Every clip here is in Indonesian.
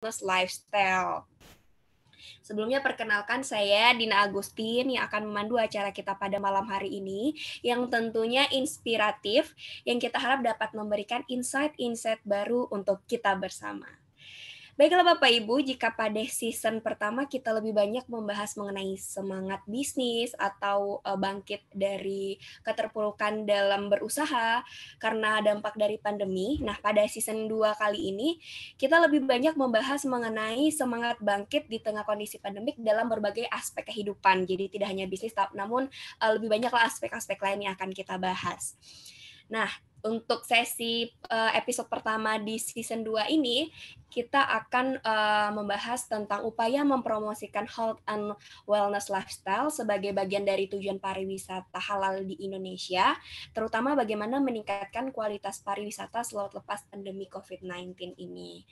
Wellness Lifestyle. Sebelumnya perkenalkan saya Dina Agustin yang akan memandu acara kita pada malam hari ini yang tentunya inspiratif yang kita harap dapat memberikan insight-insight baru untuk kita bersama. Baiklah Bapak Ibu, jika pada season pertama kita lebih banyak membahas mengenai semangat bisnis atau bangkit dari keterpurukan dalam berusaha karena dampak dari pandemi. Nah, pada season 2 kali ini kita lebih banyak membahas mengenai semangat bangkit di tengah kondisi pandemik dalam berbagai aspek kehidupan. Jadi tidak hanya bisnis, namun lebih banyaklah aspek-aspek lain yang akan kita bahas. Nah, untuk sesi episode pertama di season 2 ini, kita akan membahas tentang upaya mempromosikan health and wellness lifestyle sebagai bagian dari tujuan pariwisata halal di Indonesia, terutama bagaimana meningkatkan kualitas pariwisata lepas pandemi COVID-19 ini.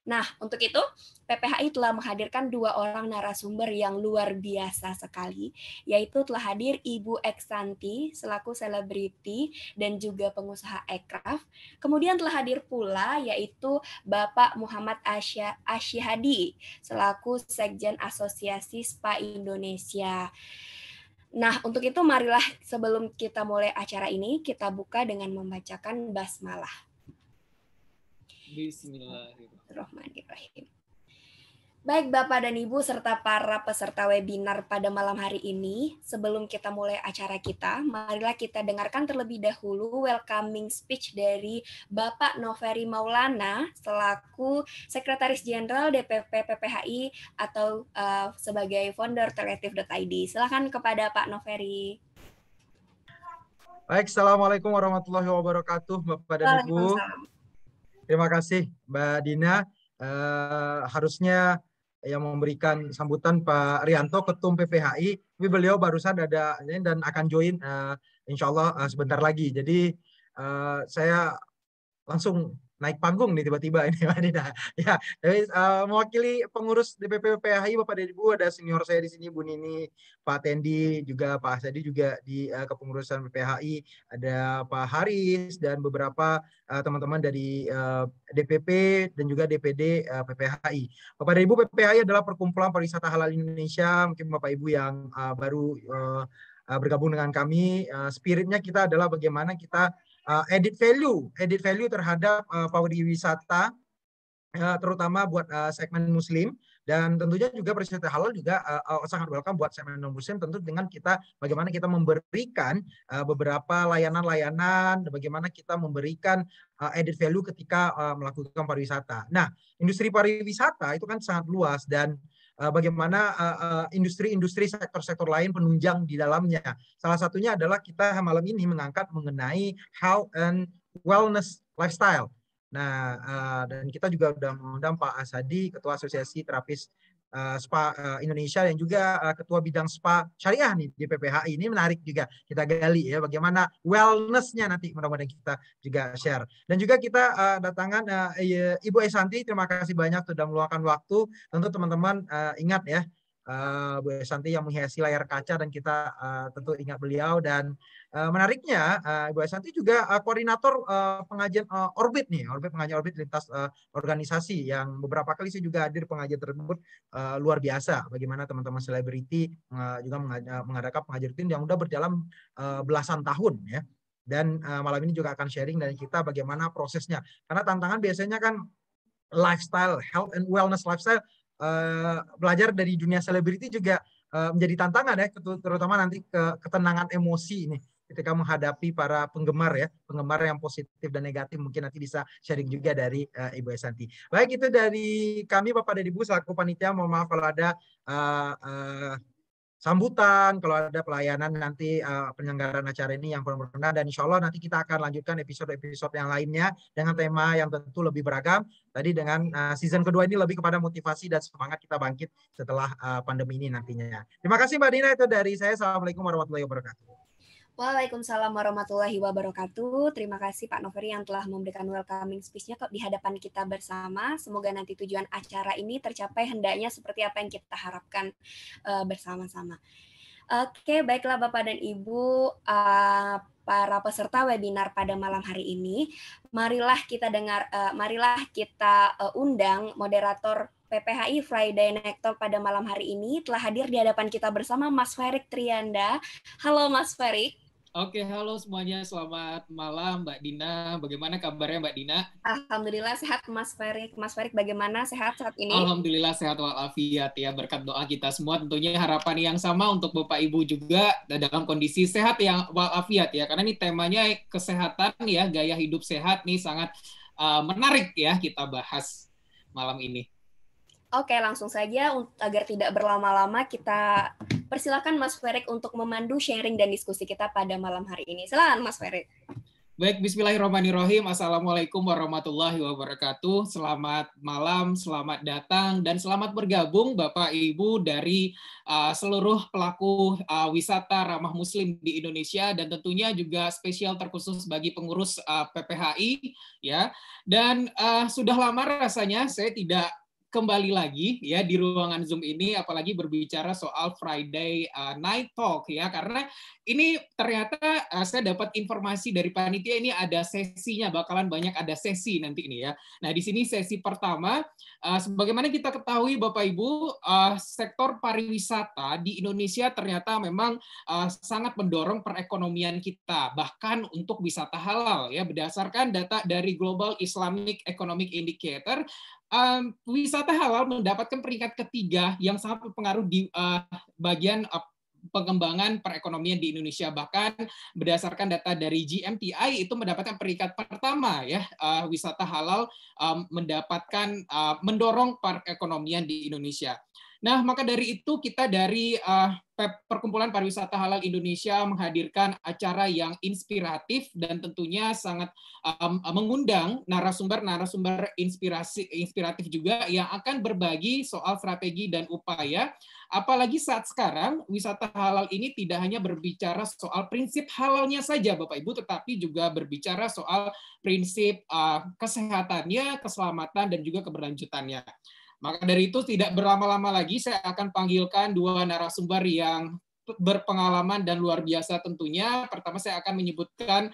Nah, untuk itu PPHI telah menghadirkan 2 orang narasumber yang luar biasa sekali, yaitu telah hadir Ibu Eksanti selaku selebriti dan juga pengusaha aircraft. Kemudian telah hadir pula yaitu Bapak Muhammad Asyihadi selaku Sekjen Asosiasi Spa Indonesia. Nah, untuk itu marilah sebelum kita mulai acara ini, kita buka dengan membacakan basmalah. Bismillahirrahmanirrahim. Baik Bapak dan Ibu serta para peserta webinar pada malam hari ini, sebelum kita mulai acara kita, marilah kita dengarkan terlebih dahulu welcoming speech dari Bapak Noveri Maulana selaku Sekretaris Jenderal DPP PPHI atau sebagai founder Teletif.id. Silakan kepada Pak Noveri. Baik, Assalamualaikum warahmatullahi wabarakatuh, Bapak dan Ibu. Terima kasih, Mbak Dina. Harusnya yang memberikan sambutan Pak Rianto, Ketum PPHI. Tapi beliau barusan ada dan akan join, insya Allah sebentar lagi. Jadi saya langsung naik panggung nih tiba-tiba ini Mbak Dina. Ya, jadi mewakili pengurus DPP PPHI Bapak dan Ibu, ada senior saya di sini Bu Nini, Pak Tendi, juga Pak Asadi juga di kepengurusan PPHI, ada Pak Haris dan beberapa teman-teman dari DPP dan juga DPD PPHI. Bapak dan Ibu, PPHI adalah Perkumpulan Pariwisata Halal Indonesia. Mungkin Bapak Ibu yang baru bergabung dengan kami, spiritnya kita adalah bagaimana kita edit value terhadap pariwisata, terutama buat segmen Muslim, dan tentunya juga pariwisata halal juga sangat welcome buat segmen non Muslim, tentu dengan kita bagaimana kita memberikan beberapa layanan-layanan, bagaimana kita memberikan added value ketika melakukan pariwisata. Nah, industri pariwisata itu kan sangat luas dan bagaimana industri-industri sektor-sektor lain penunjang di dalamnya. Salah satunya adalah kita malam ini mengangkat mengenai health and wellness lifestyle. Nah, dan kita juga sudah mengundang Pak Asadi, Ketua Asosiasi Terapis Spa Indonesia, dan juga Ketua Bidang Spa Syariah nih di PPHI. Ini menarik juga kita gali ya, bagaimana wellness-nya nanti mudah-mudahan kita juga share. Dan juga kita datangan Ibu Esanti, terima kasih banyak sudah meluangkan waktu. Tentu teman-teman ingat ya, Bu Esanti yang menghiasi layar kaca, dan kita tentu ingat beliau. Dan menariknya Ibu Esanti juga koordinator pengajian Orbit nih, pengajian Orbit lintas organisasi, yang beberapa kali saya juga hadir pengajian tersebut. Luar biasa bagaimana teman-teman selebriti juga mengadakan pengajian rutin yang udah berjalan belasan tahun ya. Dan malam ini juga akan sharing dari kita bagaimana prosesnya, karena tantangan biasanya kan lifestyle, health and wellness lifestyle, belajar dari dunia selebriti juga menjadi tantangan ya, terutama nanti ketenangan emosi ini ketika menghadapi para penggemar ya, penggemar yang positif dan negatif. Mungkin nanti bisa sharing juga dari Ibu Esanti. Baik, itu dari kami Bapak dan Ibu selaku panitia. Mohon maaf kalau ada sambutan, kalau ada pelayanan nanti penyelenggaraan acara ini yang kurang berkenan, dan insya Allah nanti kita akan lanjutkan episode-episode yang lainnya dengan tema yang tentu lebih beragam. Tadi dengan season kedua ini lebih kepada motivasi dan semangat kita bangkit setelah pandemi ini nantinya. Terima kasih Mbak Dina, itu dari saya. Assalamualaikum warahmatullahi wabarakatuh. Waalaikumsalam warahmatullahi wabarakatuh. Terima kasih Pak Noveri yang telah memberikan welcoming speech-nya di hadapan kita bersama. Semoga nanti tujuan acara ini tercapai hendaknya seperti apa yang kita harapkan bersama-sama. Oke, baiklah Bapak dan Ibu. para peserta webinar pada malam hari ini. Marilah kita undang moderator PPHI Friday Night Talk pada malam hari ini. Telah hadir di hadapan kita bersama Mas Ferik Trianda. Halo Mas Ferik. Oke, halo semuanya. Selamat malam Mbak Dina. Bagaimana kabarnya Mbak Dina? Alhamdulillah sehat Mas Ferik. Mas Ferik bagaimana, sehat saat ini? Alhamdulillah sehat walafiat ya. Berkat doa kita semua tentunya harapan yang sama untuk Bapak Ibu juga dalam kondisi sehat yang walafiat ya. Karena ini temanya kesehatan ya, gaya hidup sehat nih sangat menarik ya kita bahas malam ini. Oke, langsung saja agar tidak berlama-lama kita persilakan Mas Ferik untuk memandu sharing dan diskusi kita pada malam hari ini. Silakan Mas Ferik. Baik, bismillahirrahmanirrahim. Assalamualaikum warahmatullahi wabarakatuh. Selamat malam, selamat datang, dan selamat bergabung Bapak Ibu dari seluruh pelaku wisata ramah muslim di Indonesia, dan tentunya juga spesial terkhusus bagi pengurus PPHI ya. Dan sudah lama rasanya saya tidak kembali lagi ya di ruangan Zoom ini, apalagi berbicara soal Friday Night Talk ya, karena ini ternyata saya dapat informasi dari panitia ini ada sesinya, bakalan banyak ada sesi nanti ini ya. Nah di sini sesi pertama, sebagaimana kita ketahui Bapak Ibu, sektor pariwisata di Indonesia ternyata memang sangat mendorong perekonomian kita, bahkan untuk wisata halal ya, berdasarkan data dari Global Islamic Economic Indicator. Wisata halal mendapatkan peringkat ketiga yang sangat berpengaruh di bagian pengembangan perekonomian di Indonesia. Bahkan berdasarkan data dari GMTI itu mendapatkan peringkat pertama ya, wisata halal mendapatkan mendorong perekonomian di Indonesia. Nah, maka dari itu kita dari Perkumpulan Pariwisata Halal Indonesia menghadirkan acara yang inspiratif dan tentunya sangat mengundang narasumber inspiratif juga yang akan berbagi soal strategi dan upaya. Apalagi saat sekarang wisata halal ini tidak hanya berbicara soal prinsip halalnya saja Bapak Ibu, tetapi juga berbicara soal prinsip kesehatannya, keselamatan, dan juga keberlanjutannya. Maka dari itu tidak berlama-lama lagi saya akan panggilkan dua narasumber yang berpengalaman dan luar biasa tentunya. Pertama saya akan menyebutkan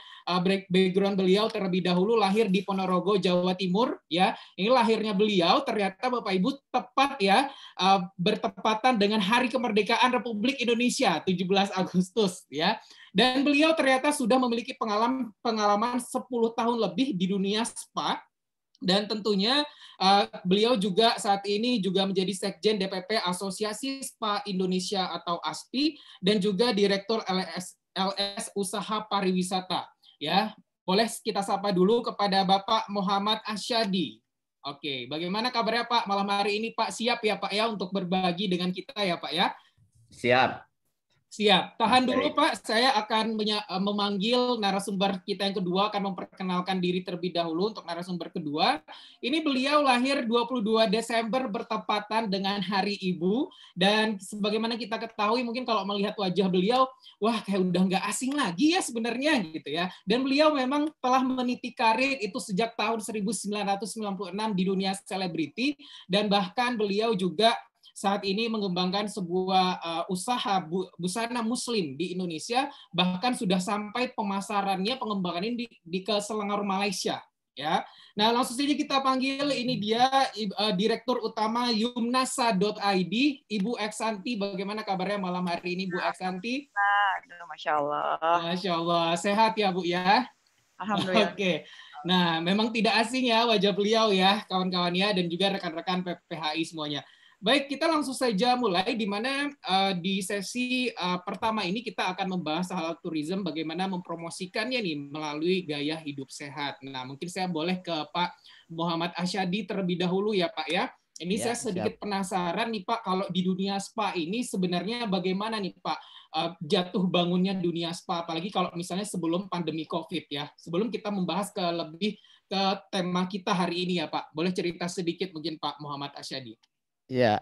background beliau terlebih dahulu, lahir di Ponorogo, Jawa Timur ya. Ini lahirnya beliau ternyata Bapak Ibu tepat ya, bertepatan dengan Hari Kemerdekaan Republik Indonesia 17 Agustus ya. Dan beliau ternyata sudah memiliki pengalaman 10 tahun lebih di dunia spa. Dan tentunya beliau juga saat ini juga menjadi Sekjen DPP Asosiasi Spa Indonesia atau ASPI, dan juga Direktur LS Usaha Pariwisata. Ya, boleh kita sapa dulu kepada Bapak Muhammad Asyadi. Oke, bagaimana kabarnya Pak malam hari ini Pak? Siap ya Pak ya untuk berbagi dengan kita ya Pak ya? Siap. Siap. Tahan dulu Pak, saya akan memanggil narasumber kita yang kedua, akan memperkenalkan diri terlebih dahulu untuk narasumber kedua. Ini beliau lahir 22 Desember bertepatan dengan Hari Ibu, dan sebagaimana kita ketahui mungkin kalau melihat wajah beliau, wah kayak udah nggak asing lagi ya sebenarnya gitu ya. Dan beliau memang telah meniti karir itu sejak tahun 1996 di dunia selebriti, dan bahkan beliau juga saat ini mengembangkan sebuah usaha busana muslim di Indonesia, bahkan sudah sampai pemasarannya, pengembangan ini di ke Selangor Malaysia ya. Nah, langsung saja kita panggil, ini dia Direktur Utama Yumnasa.id, Ibu Eksanti. Bagaimana kabarnya malam hari ini Bu Eksanti? Masya Allah. Masya Allah, sehat ya Bu ya? Alhamdulillah. Oke. Nah, memang tidak asing ya wajah beliau ya, kawan-kawannya, dan juga rekan-rekan PPHI semuanya. Baik, kita langsung saja mulai, di mana di sesi pertama ini kita akan membahas halal tourism, bagaimana mempromosikannya nih melalui gaya hidup sehat. Nah, mungkin saya boleh ke Pak Muhammad Asyadi terlebih dahulu ya Pak ya. Ini Ya, saya sedikit siap. penasaran nih Pak, kalau di dunia spa ini sebenarnya bagaimana nih Pak jatuh bangunnya dunia spa, apalagi kalau misalnya sebelum pandemi COVID ya. Sebelum kita membahas lebih ke tema kita hari ini ya Pak, boleh cerita sedikit mungkin Pak Muhammad Asyadi. Ya,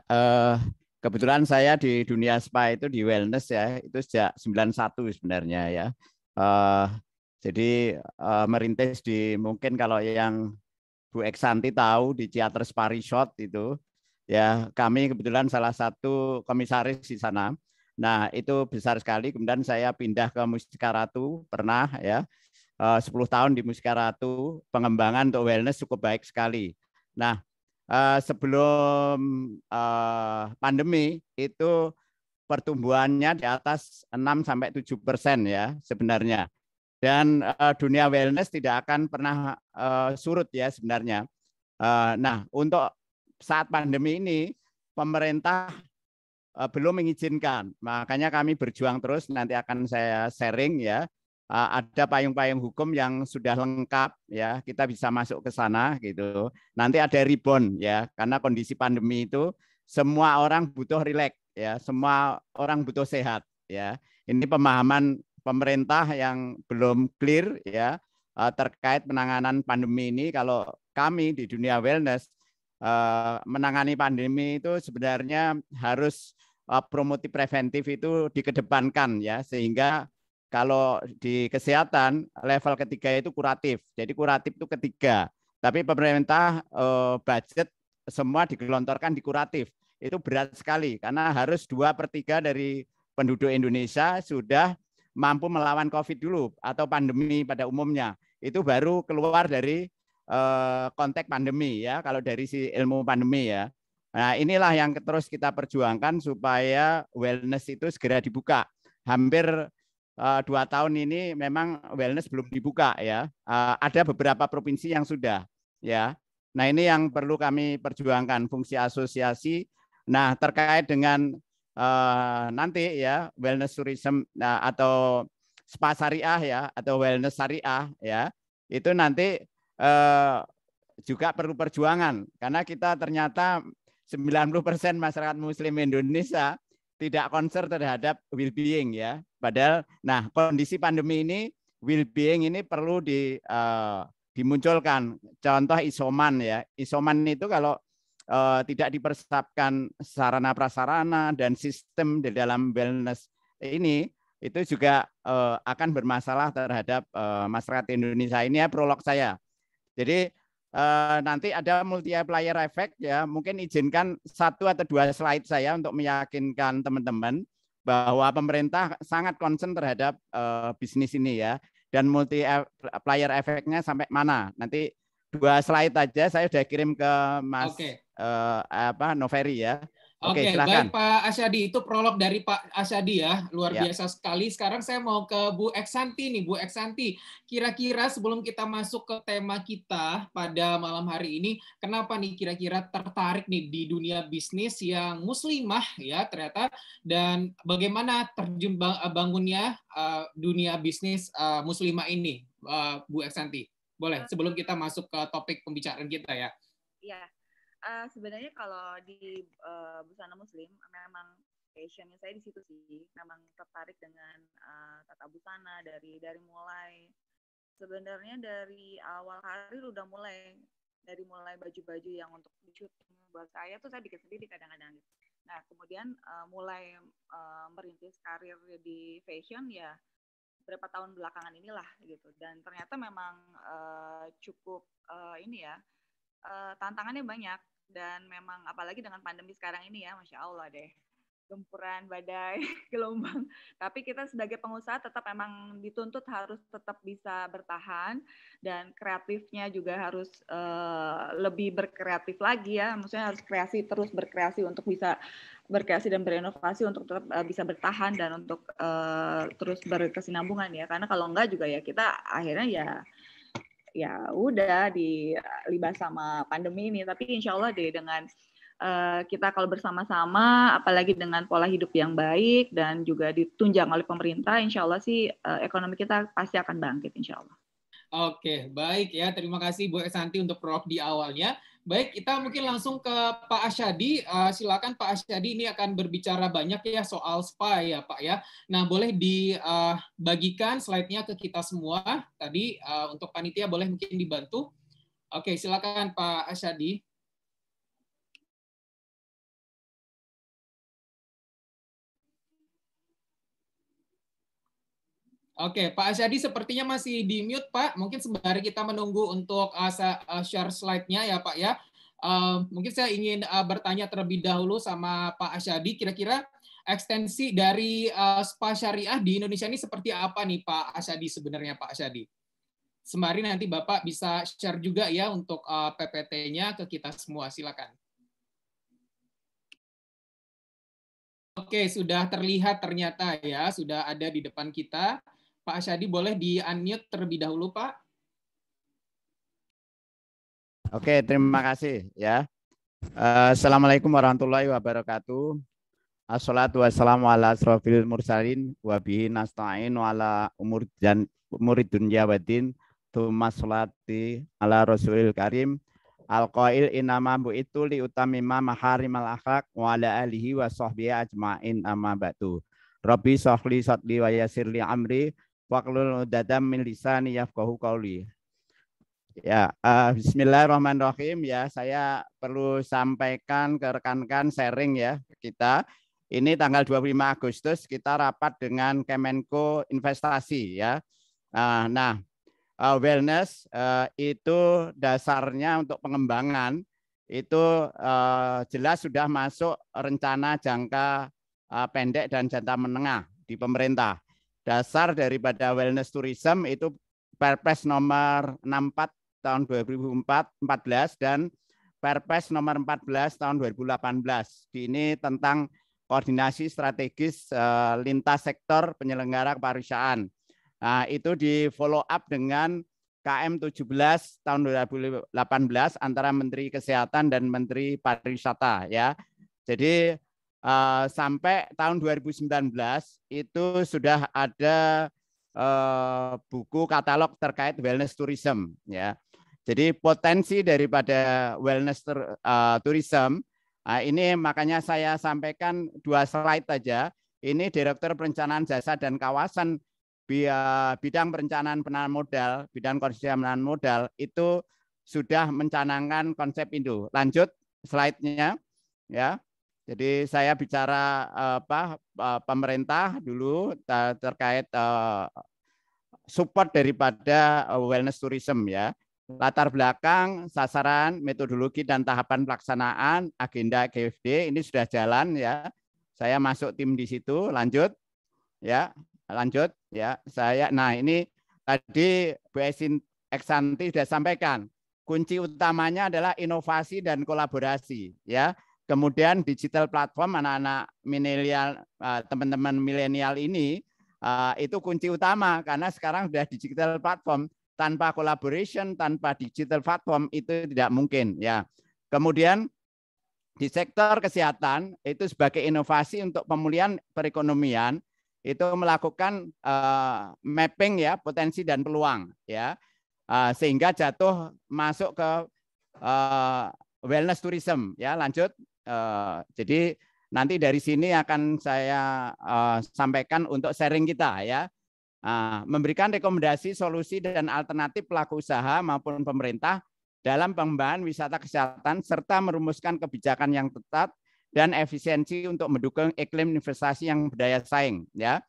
kebetulan saya di dunia spa itu di wellness ya, itu sejak 91 sebenarnya ya. Jadi merintis di, mungkin kalau yang Bu Eksanti tahu, di Theater Spa Resort itu, ya kami kebetulan salah satu komisaris di sana. Nah, itu besar sekali. Kemudian saya pindah ke Mustika Ratu, pernah ya. 10 tahun di Mustika Ratu, pengembangan untuk wellness cukup baik sekali. Nah, sebelum pandemi itu pertumbuhannya di atas 6-7% ya sebenarnya. Dan dunia wellness tidak akan pernah surut ya sebenarnya. Nah, untuk saat pandemi ini, pemerintah belum mengizinkan. Makanya kami berjuang terus, nanti akan saya sharing ya. Ada payung-payung hukum yang sudah lengkap ya, kita bisa masuk ke sana gitu. Nanti ada rebound ya, karena kondisi pandemi itu semua orang butuh rileks ya, semua orang butuh sehat ya. Ini pemahaman pemerintah yang belum clear ya terkait penanganan pandemi ini. Kalau kami di dunia wellness menangani pandemi itu sebenarnya harus promotif preventif itu dikedepankan ya, sehingga kalau di kesehatan level ketiga itu kuratif. Jadi kuratif itu ketiga. Tapi pemerintah budget semua digelontorkan di kuratif. Itu berat sekali karena harus 2/3 dari penduduk Indonesia sudah mampu melawan COVID dulu atau pandemi pada umumnya. Itu baru keluar dari konteks pandemi ya, kalau dari si ilmu pandemi ya. Nah, inilah yang terus kita perjuangkan supaya wellness itu segera dibuka. Hampir 2 tahun ini memang wellness belum dibuka ya. Ada beberapa provinsi yang sudah ya. Nah, ini yang perlu kami perjuangkan, fungsi asosiasi. Nah, terkait dengan nanti ya wellness tourism atau spa syariah ya atau wellness syariah ya. Itu nanti juga perlu perjuangan karena kita ternyata 90% masyarakat muslim Indonesia tidak concern terhadap well-being ya. Padahal, nah kondisi pandemi ini well-being ini perlu dimunculkan. Contoh isoman ya. Isoman itu kalau tidak dipersiapkan sarana prasarana dan sistem di dalam wellness ini, itu juga akan bermasalah terhadap masyarakat Indonesia. Ini ya prolog saya. Jadi nanti ada multiplier effect ya, mungkin izinkan 1 atau 2 slide saya untuk meyakinkan teman-teman bahwa pemerintah sangat concern terhadap bisnis ini ya, dan multiplier effect-nya sampai mana. Nanti 2 slide aja saya sudah kirim ke Mas Noveri ya. Oke, silakan. Baik Pak Asyadi, itu prolog dari Pak Asyadi ya, luar biasa sekali. Sekarang saya mau ke Bu Eksanti nih, Bu Eksanti. Kira-kira sebelum kita masuk ke tema kita pada malam hari ini, kenapa nih kira-kira tertarik nih di dunia bisnis yang muslimah ya ternyata, dan bagaimana terjun bangunnya dunia bisnis muslimah ini, Bu Eksanti? Boleh, sebelum kita masuk ke topik pembicaraan kita ya. Iya. Sebenarnya kalau di busana muslim memang passionnya saya di situ sih, memang tertarik dengan tata busana dari mulai sebenarnya dari awal karir udah mulai baju-baju yang untuk di syuting buat saya tuh saya bikin sendiri kadang-kadang gitu. Nah kemudian mulai merintis karir di fashion ya beberapa tahun belakangan inilah gitu, dan ternyata memang cukup ini ya. Tantangannya banyak, dan memang apalagi dengan pandemi sekarang ini ya, Masya Allah deh, gempuran, badai, gelombang. Tapi kita sebagai pengusaha tetap memang dituntut harus tetap bisa bertahan, dan kreatifnya juga harus lebih berkreatif lagi ya, maksudnya harus terus berkreasi untuk bisa berkreasi dan berinovasi untuk tetap bisa bertahan dan untuk terus berkesinambungan ya, karena kalau enggak juga ya kita akhirnya ya udah dilibas sama pandemi ini. Tapi insya Allah deh dengan kita kalau bersama-sama, apalagi dengan pola hidup yang baik dan juga ditunjang oleh pemerintah, insya Allah sih ekonomi kita pasti akan bangkit insya Allah. Oke, baik ya. Terima kasih Bu Eksanti untuk prolog di awalnya. Baik, kita mungkin langsung ke Pak Asyadi. Silakan Pak Asyadi, ini akan berbicara banyak ya soal spa ya Pak ya. Nah, boleh dibagikan slide-nya ke kita semua. Tadi untuk panitia boleh mungkin dibantu. Oke, silakan Pak Asyadi. Oke, Pak Asyadi sepertinya masih di mute, Pak. Mungkin sembari kita menunggu untuk share slide-nya ya, Pak ya. Mungkin saya ingin bertanya terlebih dahulu sama Pak Asyadi. Kira-kira ekstensi dari spa syariah di Indonesia ini seperti apa nih Pak Asyadi sebenarnya Pak Asyadi? Sembari nanti Bapak bisa share juga ya untuk PPT-nya ke kita semua, silakan. Oke, sudah terlihat ternyata ya, sudah ada di depan kita. Pak Asyadi boleh di-unmute terlebih dahulu Pak. Oke, terima kasih ya. Assalamualaikum warahmatullahi wabarakatuh. Assalatu wassalamu ala asrofil mursalin wa bihi nasta'in wa ala umurid dunya waddin tsumma sholati ala rasulil karim al-qail innama bu'itu li utamima maharimal akhlaq wa ala alihi wa sahbihi ajmain amma ba'du. Rabbi shrahli sadri wa yassirli amri wahlul 'uqdatam min lisani yafqahu qawli. Ya, bismillahirrahmanirrahim ya. Saya perlu sampaikan ke rekan-rekan sharing ya kita. Ini tanggal 25 Agustus kita rapat dengan Kemenko Investasi ya. Nah, wellness itu dasarnya untuk pengembangan itu jelas sudah masuk rencana jangka pendek dan jangka menengah di pemerintah. Dasar daripada wellness tourism itu Perpres nomor 64 tahun 2014 dan Perpres nomor 14 tahun 2018. Ini tentang koordinasi strategis lintas sektor penyelenggara kepariwisataan. Nah, itu di follow up dengan KM 17 tahun 2018 antara Menteri Kesehatan dan Menteri Pariwisata ya. Jadi sampai tahun 2019 itu sudah ada buku katalog terkait wellness tourism ya. Jadi potensi daripada wellness tourism ini makanya saya sampaikan 2 slide saja. Ini Direktur Perencanaan Jasa dan Kawasan bidang perencanaan penanaman modal, bidang konsep penanaman modal itu sudah mencanangkan konsep Indo. Lanjut slide-nya ya. Jadi saya bicara pemerintah dulu terkait support daripada wellness tourism ya. Latar belakang, sasaran, metodologi dan tahapan pelaksanaan agenda GFD ini sudah jalan ya. Saya masuk tim di situ. Lanjut ya. Lanjut ya. Nah ini tadi Bu Eksanti sudah sampaikan. Kunci utamanya adalah inovasi dan kolaborasi ya. Kemudian digital platform anak-anak milenial, teman-teman milenial ini itu kunci utama karena sekarang sudah digital platform. Tanpa collaboration, tanpa digital platform itu tidak mungkin ya. Kemudian di sektor kesehatan itu sebagai inovasi untuk pemulihan perekonomian itu melakukan mapping ya potensi dan peluang ya sehingga jatuh masuk ke wellness tourism ya. Lanjut jadi nanti dari sini akan saya sampaikan untuk sharing kita ya. Memberikan rekomendasi, solusi, dan alternatif pelaku usaha maupun pemerintah dalam pengembangan wisata kesehatan serta merumuskan kebijakan yang tepat dan efisiensi untuk mendukung iklim investasi yang berdaya saing. Ya,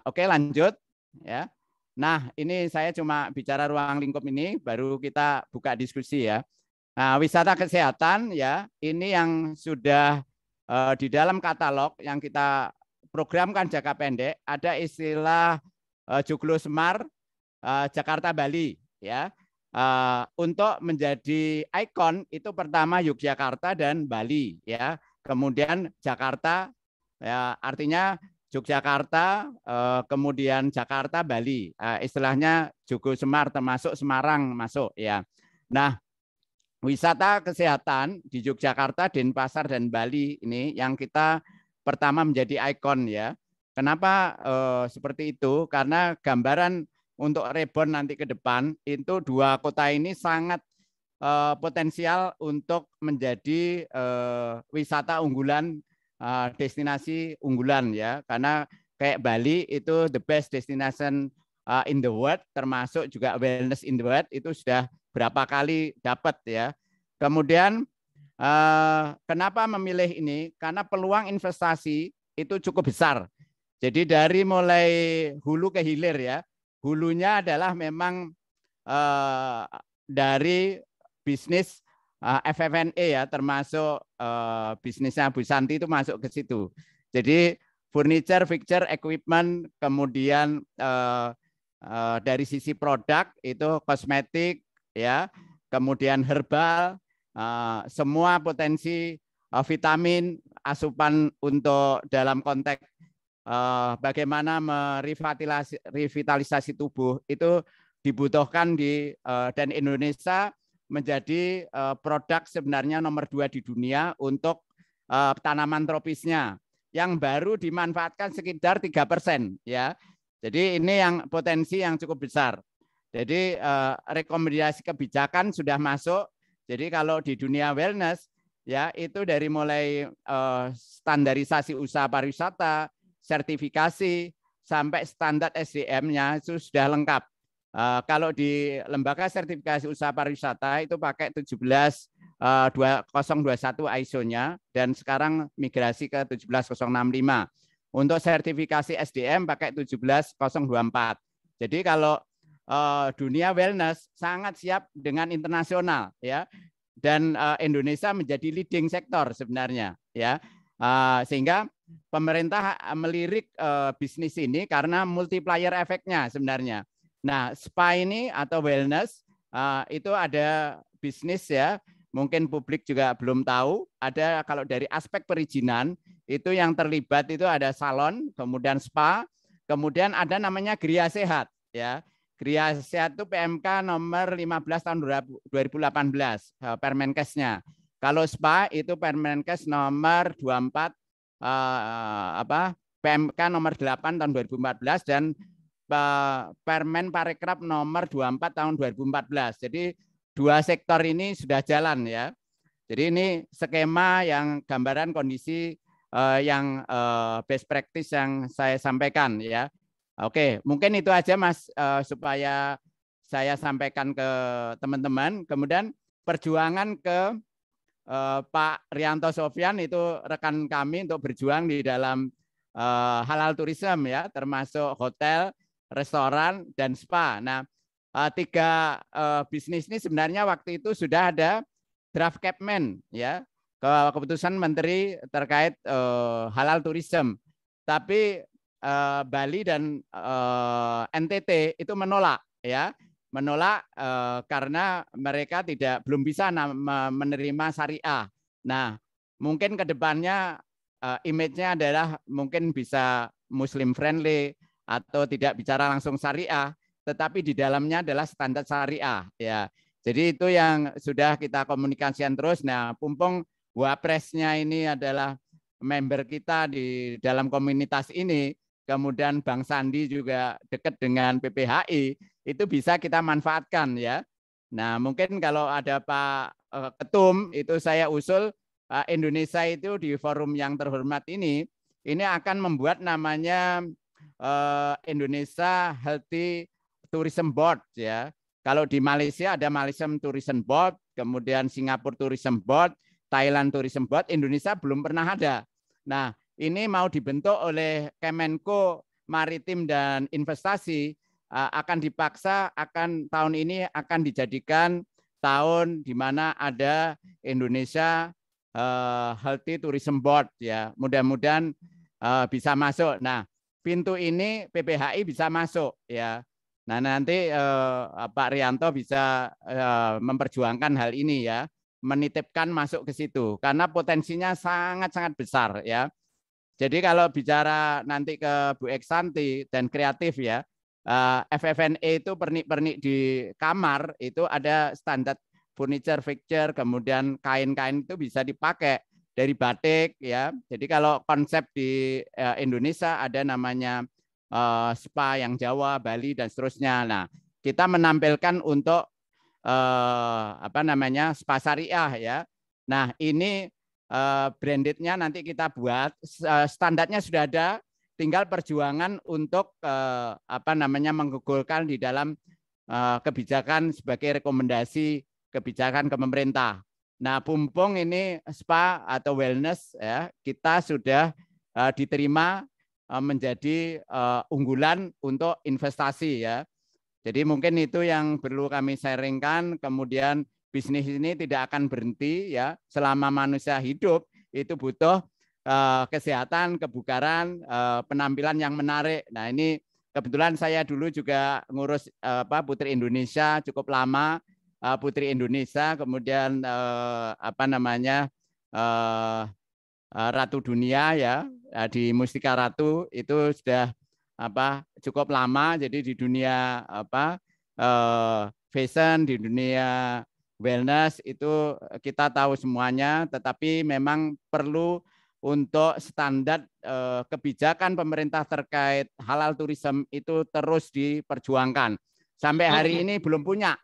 oke lanjut. Ya, nah ini saya cuma bicara ruang lingkup ini, baru kita buka diskusi ya. Nah, wisata kesehatan ya, ini yang sudah di dalam katalog yang kita programkan jangka pendek ada istilah Joglo Semar Jakarta Bali ya. Untuk menjadi ikon itu pertama Yogyakarta dan Bali ya. Kemudian Jakarta ya, artinya Yogyakarta kemudian Jakarta Bali. Istilahnya Joglo Semar termasuk Semarang masuk ya. Nah, wisata kesehatan di Yogyakarta, Denpasar dan Bali ini yang kita pertama menjadi ikon ya. Kenapa seperti itu? Karena gambaran untuk rebound nanti ke depan itu 2 kota ini sangat potensial untuk menjadi wisata unggulan, destinasi unggulan ya. Karena kayak Bali itu the best destination in the world, termasuk juga wellness in the world itu sudah berapa kali dapat ya. Kemudian kenapa memilih ini? Karena peluang investasi itu cukup besar. Jadi dari mulai hulu ke hilir ya, hulunya adalah memang dari bisnis FF&E ya, termasuk bisnisnya Bu Santi itu masuk ke situ. Jadi furniture, fixture, equipment, kemudian dari sisi produk itu kosmetik, ya, kemudian herbal, semua potensi vitamin, asupan untuk dalam konteks bagaimana merevitalisasi tubuh itu dibutuhkan dan Indonesia menjadi produk sebenarnya nomor 2 di dunia untuk tanaman tropisnya yang baru dimanfaatkan sekitar 3%, ya. Jadi ini yang potensi yang cukup besar. Jadi rekomendasi kebijakan sudah masuk. Jadi kalau di dunia wellness, ya, itu dari mulai standarisasi usaha pariwisata, sertifikasi, sampai standar SDM-nya itu sudah lengkap. Kalau di lembaga sertifikasi usaha pariwisata itu pakai 17021 ISO-nya dan sekarang migrasi ke 17065. Untuk sertifikasi SDM pakai 17024. Jadi kalau dunia wellness sangat siap dengan internasional, ya, dan Indonesia menjadi leading sektor sebenarnya, ya, sehingga pemerintah melirik bisnis ini karena multiplier efeknya sebenarnya. Nah, spa ini atau wellness itu ada bisnis, ya, mungkin publik juga belum tahu. Ada kalau dari aspek perizinan itu yang terlibat itu ada salon, kemudian spa, kemudian ada namanya Gria Sehat, ya. Gria Sehat itu PMK nomor 15 tahun 2018 Permenkesnya. Kalau spa itu Permenkes nomor 24 PMK nomor 8 tahun 2014 dan Permen Parekraf nomor 24 tahun 2014. Jadi dua sektor ini sudah jalan, ya. Jadi ini skema yang gambaran kondisi yang best practice yang saya sampaikan, ya. Oke, mungkin itu aja Mas supaya saya sampaikan ke teman-teman. Kemudian perjuangan ke Pak Rianto Sofyan itu rekan kami untuk berjuang di dalam halal tourism, ya, termasuk hotel, restoran, dan spa. Nah, tiga bisnis ini sebenarnya waktu itu sudah ada draft Kepmen, ya, keputusan Menteri terkait halal tourism. Tapi Bali dan NTT itu menolak, ya, menolak karena mereka belum bisa menerima syariah. Nah, mungkin ke depannya image-nya adalah mungkin bisa Muslim friendly atau tidak bicara langsung syariah, tetapi di dalamnya adalah standar syariah, ya. Jadi itu yang sudah kita komunikasikan terus. Nah, mumpung Wapresnya ini adalah member kita di dalam komunitas ini, kemudian Bang Sandi juga dekat dengan PPHI, itu bisa kita manfaatkan, ya. Nah, mungkin kalau ada Pak Ketum, itu saya usul Indonesia itu di forum yang terhormat ini akan membuat namanya Indonesia Healthy Tourism Board, ya. Kalau di Malaysia ada Malaysia Tourism Board, kemudian Singapura Tourism Board, Thailand Tourism Board, Indonesia belum pernah ada. Nah, ini mau dibentuk oleh Kemenko Maritim dan Investasi, akan dipaksa tahun ini akan dijadikan tahun di mana ada Indonesia Healthy Tourism Board, ya. Mudah-mudahan bisa masuk. Nah, pintu ini PPHI bisa masuk, ya. Nah, nanti Pak Rianto bisa memperjuangkan hal ini, ya, menitipkan masuk ke situ karena potensinya sangat-sangat besar, ya. Jadi kalau bicara nanti ke Bu Eksanti dan kreatif, ya, FFNE itu pernik-pernik di kamar itu ada standar furniture, fixture, kemudian kain-kain itu bisa dipakai dari batik, ya. Jadi kalau konsep di Indonesia ada namanya spa yang Jawa, Bali dan seterusnya. Nah, kita menampilkan untuk spa syariah, ya. Nah, ini brandednya nanti kita buat, standarnya sudah ada, tinggal perjuangan untuk menggugurkan di dalam kebijakan sebagai rekomendasi kebijakan ke pemerintah. Nah, mumpung ini spa atau wellness, ya, kita sudah diterima menjadi unggulan untuk investasi, ya. Jadi mungkin itu yang perlu kami sharingkan. Kemudian bisnis ini tidak akan berhenti, ya, selama manusia hidup itu butuh kesehatan, kebugaran, penampilan yang menarik. Nah, ini kebetulan saya dulu juga ngurus Putri Indonesia cukup lama, Putri Indonesia, kemudian Ratu Dunia ya, di Mustika Ratu itu sudah cukup lama. Jadi di dunia fashion, di dunia wellness itu kita tahu semuanya, tetapi memang perlu untuk standar kebijakan pemerintah terkait halal tourism itu terus diperjuangkan. Sampai hari ini belum punya.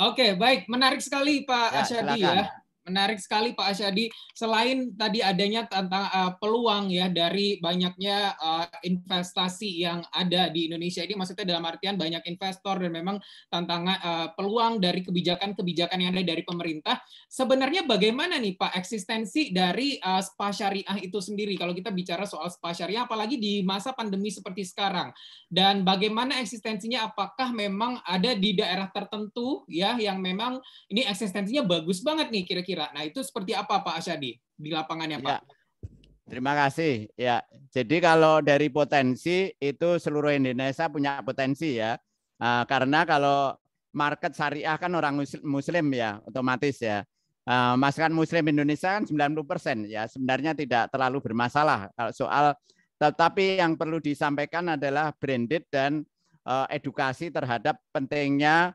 Oke, baik. Menarik sekali Pak Asyadi ya. Menarik sekali Pak Asyadi. Selain tadi adanya tentang peluang ya dari banyaknya investasi yang ada di Indonesia ini, maksudnya dalam artian banyak investor dan memang tantangan peluang dari kebijakan-kebijakan yang ada dari pemerintah. Sebenarnya bagaimana nih Pak eksistensi dari spa syariah itu sendiri kalau kita bicara soal spa syariah, apalagi di masa pandemi seperti sekarang, dan bagaimana eksistensinya? Apakah memang ada di daerah tertentu ya yang memang ini eksistensinya bagus banget nih kira-kira? Nah, itu seperti apa Pak Asyadi di lapangannya, Pak? Ya, terima kasih. Ya, jadi kalau dari potensi itu seluruh Indonesia punya potensi ya. Karena kalau market syariah kan orang Muslim ya, otomatis ya. Masyarakat Muslim Indonesia kan 90% ya. Sebenarnya tidak terlalu bermasalah soal, tetapi yang perlu disampaikan adalah branded dan edukasi terhadap pentingnya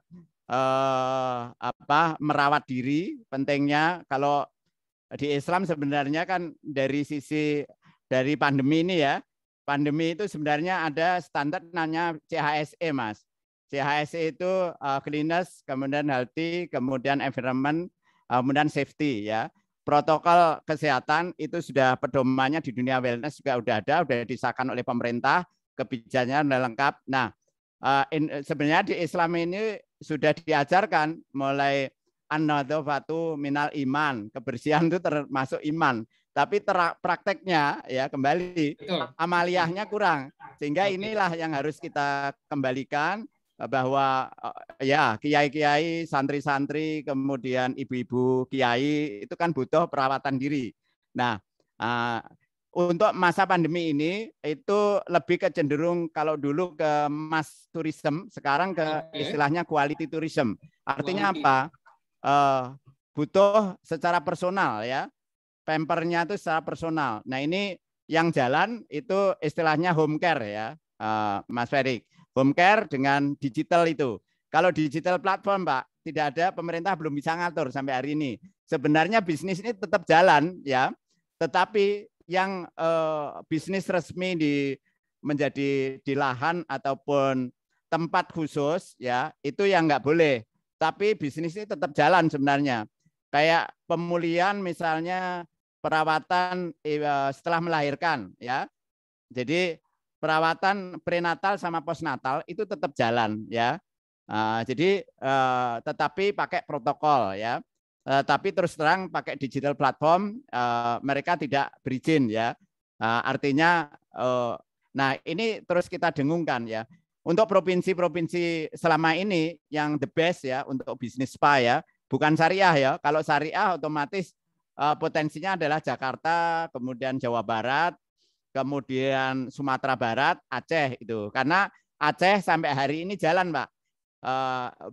merawat diri, pentingnya kalau di Islam sebenarnya kan dari sisi dari pandemi ini ya, pandemi itu sebenarnya ada standar namanya CHSE Mas. CHSE itu cleanliness, kemudian healthy, kemudian environment, kemudian safety ya. Protokol kesehatan itu sudah pedomannya di dunia wellness juga udah ada, udah disahkan oleh pemerintah, kebijakannya sudah lengkap. Nah, sebenarnya di Islam ini sudah diajarkan mulai an-nadzafatu minal iman, kebersihan itu termasuk iman. Tapi prakteknya ya kembali amaliyahnya kurang. Sehingga inilah yang harus kita kembalikan, bahwa ya kiai-kiai, santri-santri, kemudian ibu-ibu kiai itu kan butuh perawatan diri. Nah, untuk masa pandemi ini itu lebih kecenderung kalau dulu ke mass tourism, sekarang ke istilahnya quality tourism. Artinya apa? Butuh secara personal ya. Pampernya itu secara personal. Nah, ini yang jalan itu istilahnya home care ya, Mas Ferry. Home care dengan digital itu. Kalau digital platform, Pak, tidak ada, pemerintah belum bisa ngatur sampai hari ini. Sebenarnya bisnis ini tetap jalan ya, tetapi yang bisnis resmi menjadi di lahan ataupun tempat khusus ya, itu yang nggak boleh. Tapi bisnis ini tetap jalan sebenarnya. Kayak pemulihan misalnya perawatan setelah melahirkan ya. Jadi perawatan prenatal sama postnatal itu tetap jalan ya. Jadi tetapi pakai protokol ya. Tapi terus terang pakai digital platform mereka tidak berizin ya. Artinya nah ini terus kita dengungkan ya. Untuk provinsi-provinsi selama ini yang the best ya untuk bisnis spa ya, bukan syariah ya. Kalau syariah otomatis potensinya adalah Jakarta, kemudian Jawa Barat, kemudian Sumatera Barat, Aceh itu. Karena Aceh sampai hari ini jalan, Pak.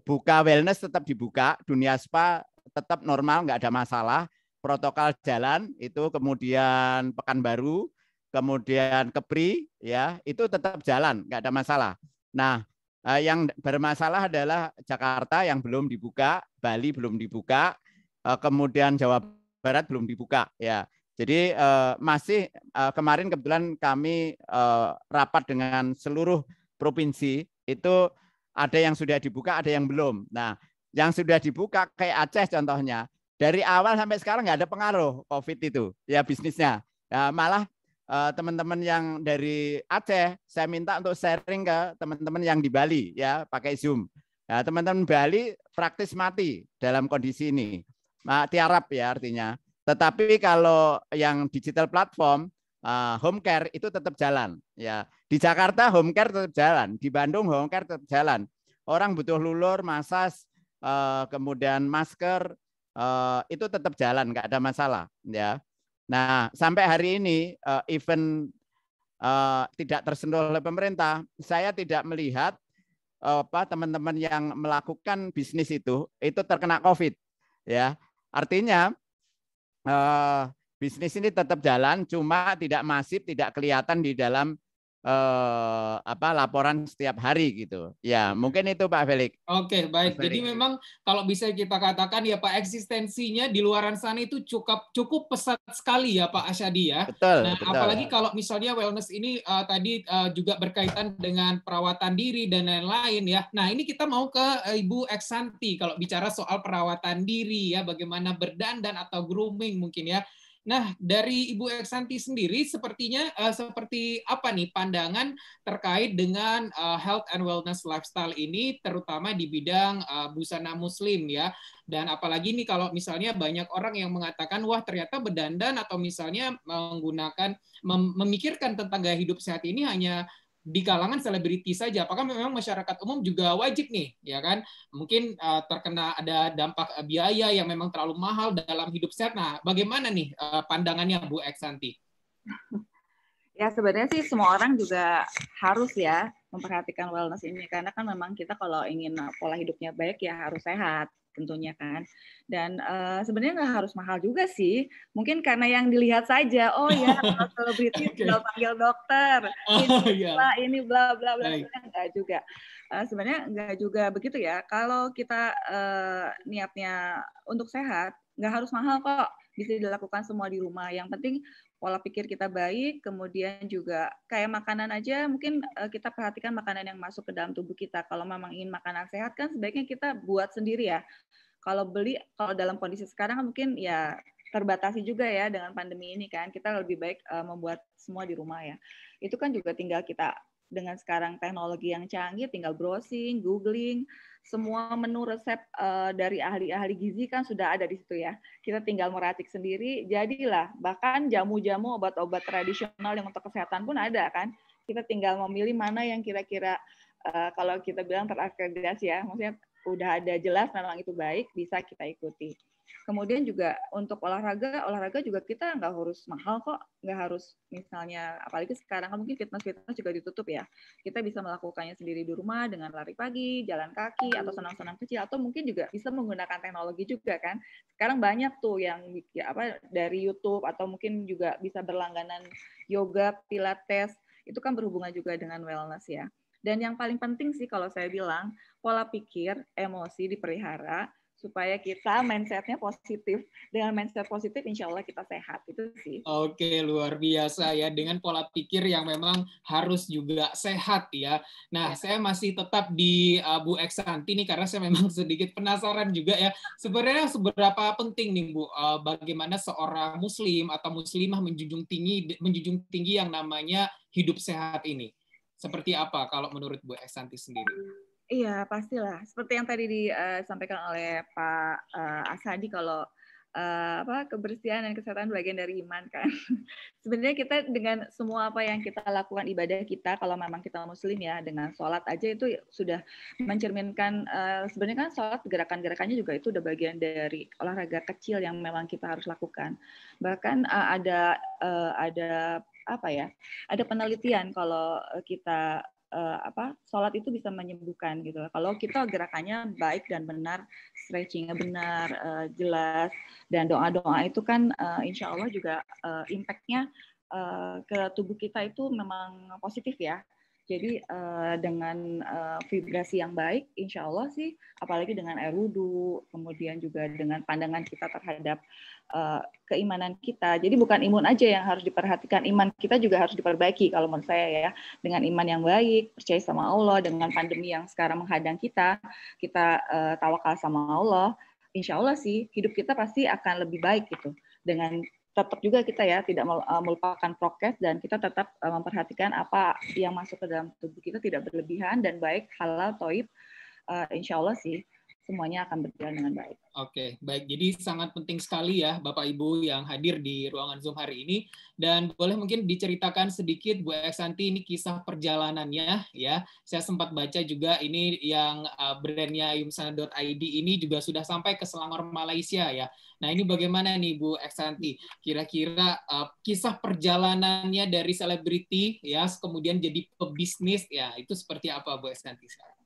Buka wellness tetap dibuka, dunia spa tetap normal, nggak ada masalah. Protokol jalan itu, kemudian Pekanbaru, kemudian Kepri, ya itu tetap jalan, nggak ada masalah. Nah, yang bermasalah adalah Jakarta yang belum dibuka, Bali belum dibuka, kemudian Jawa Barat belum dibuka, ya. Jadi masih kemarin kebetulan kami rapat dengan seluruh provinsi, itu ada yang sudah dibuka, ada yang belum. Nah, yang sudah dibuka kayak Aceh contohnya, dari awal sampai sekarang nggak ada pengaruh COVID itu, ya bisnisnya. Ya, malah teman-teman yang dari Aceh, saya minta untuk sharing ke teman-teman yang di Bali, ya pakai Zoom. Ya, teman-teman Bali praktis mati dalam kondisi ini, tiarap ya artinya. Tetapi kalau yang digital platform, home care itu tetap jalan. Ya, di Jakarta home care tetap jalan, di Bandung home care tetap jalan. Orang butuh lulur, masas, kemudian masker, itu tetap jalan, nggak ada masalah. Ya. Nah, sampai hari ini event tidak tersentuh oleh pemerintah. Saya tidak melihat teman-teman yang melakukan bisnis itu terkena COVID. Ya, artinya bisnis ini tetap jalan, cuma tidak masif, tidak kelihatan di dalam laporan setiap hari gitu. Ya, mungkin itu Pak Felix. Oke, baik. Jadi memang kalau bisa kita katakan ya Pak, eksistensinya di luaran sana itu cukup pesat sekali ya Pak Asyadi ya. Betul, Nah, betul. apalagi kalau misalnya wellness ini tadi juga berkaitan dengan perawatan diri dan lain-lain ya. Nah, ini kita mau ke Ibu Eksanti kalau bicara soal perawatan diri ya, bagaimana berdandan atau grooming mungkin ya. Nah, dari Ibu Eksanti sendiri sepertinya seperti apa nih pandangan terkait dengan health and wellness lifestyle ini, terutama di bidang busana muslim ya. Dan apalagi nih kalau misalnya banyak orang yang mengatakan, wah ternyata berdandan atau misalnya menggunakan, memikirkan tentang gaya hidup sehat ini hanya di kalangan selebriti saja. Apakah memang masyarakat umum juga wajib nih, ya kan? Mungkin terkena ada dampak biaya yang memang terlalu mahal dalam hidup sehat. Nah, bagaimana nih pandangannya Bu Eksanti? Ya sebenarnya sih semua orang juga harus ya memperhatikan wellness ini, karena kan memang kita kalau ingin pola hidupnya baik ya harus sehat tentunya kan. Dan sebenarnya nggak harus mahal juga sih. Mungkin karena yang dilihat saja, oh ya kalau selebriti tinggal panggil dokter, ini bla bla bla. Sebenarnya nggak juga. Sebenarnya nggak juga begitu ya. Kalau kita niatnya untuk sehat, nggak harus mahal kok. Bisa dilakukan semua di rumah. Yang penting pola pikir kita baik, kemudian juga kayak makanan aja, mungkin kita perhatikan makanan yang masuk ke dalam tubuh kita. Kalau memang ingin makanan sehat kan sebaiknya kita buat sendiri ya. Kalau beli, kalau dalam kondisi sekarang kan mungkin ya terbatasi juga ya dengan pandemi ini kan, kita lebih baik membuat semua di rumah ya. Itu kan juga tinggal kita dengan sekarang teknologi yang canggih, tinggal browsing, googling, semua menu resep dari ahli-ahli gizi kan sudah ada di situ ya. Kita tinggal meracik sendiri, jadilah bahkan jamu-jamu obat-obat tradisional yang untuk kesehatan pun ada kan. Kita tinggal memilih mana yang kira-kira kalau kita bilang terakreditasi ya, maksudnya udah ada jelas memang itu baik, bisa kita ikuti. Kemudian juga untuk olahraga juga kita nggak harus mahal kok, nggak harus misalnya, apalagi sekarang kan mungkin fitness juga ditutup ya. Kita bisa melakukannya sendiri di rumah dengan lari pagi, jalan kaki, atau senam-senam kecil, atau mungkin juga bisa menggunakan teknologi juga kan. Sekarang banyak tuh yang dari YouTube, atau mungkin juga bisa berlangganan yoga, pilates, itu kan berhubungan juga dengan wellness ya. Dan yang paling penting sih kalau saya bilang, pola pikir, emosi dipelihara, supaya kita mindset-nya positif. Dengan mindset positif, insya Allah kita sehat. Itu sih. Oke, luar biasa ya. Dengan pola pikir yang memang harus juga sehat ya. Nah, saya masih tetap di Bu Eksanti nih, karena saya memang sedikit penasaran juga ya. Sebenarnya seberapa penting nih Bu, bagaimana seorang muslim atau muslimah menjunjung tinggi yang namanya hidup sehat ini. Seperti apa kalau menurut Bu Eksanti sendiri? Iya, pastilah. Seperti yang tadi disampaikan oleh Pak Asadi, kalau kebersihan dan kesehatan bagian dari iman kan. Sebenarnya kita dengan semua apa yang kita lakukan ibadah kita, kalau memang kita muslim ya, dengan sholat aja itu sudah mencerminkan, sebenarnya kan sholat gerakan-gerakannya juga itu udah bagian dari olahraga kecil yang memang kita harus lakukan. Bahkan ada penelitian kalau kita sholat itu bisa menyembuhkan gitu. Kalau kita gerakannya baik dan benar, stretchingnya benar, jelas, dan doa-doa itu kan insya Allah juga impact-nya ke tubuh kita itu memang positif ya. Jadi dengan vibrasi yang baik, insya Allah sih, apalagi dengan air wudhu, kemudian juga dengan pandangan kita terhadap keimanan kita. Jadi bukan imun aja yang harus diperhatikan, iman kita juga harus diperbaiki kalau menurut saya ya. Dengan iman yang baik, percaya sama Allah, dengan pandemi yang sekarang menghadang kita tawakal sama Allah, insya Allah sih hidup kita pasti akan lebih baik gitu. Dengan tetap juga kita ya tidak melupakan prokes, dan kita tetap memperhatikan apa yang masuk ke dalam tubuh kita tidak berlebihan dan baik, halal, thayyib, insya Allah sih. semuanya akan berjalan dengan baik. Oke, baik. Jadi sangat penting sekali ya Bapak Ibu yang hadir di ruangan Zoom hari ini. Dan boleh mungkin diceritakan sedikit Bu Eksanti ini kisah perjalanannya ya. Saya sempat baca juga ini yang brandnya ayumsana.id ini juga sudah sampai ke Selangor Malaysia ya. Nah ini bagaimana nih Bu Eksanti? Kira-kira kisah perjalanannya dari selebriti ya kemudian jadi pebisnis ya itu seperti apa Bu Eksanti sekarang?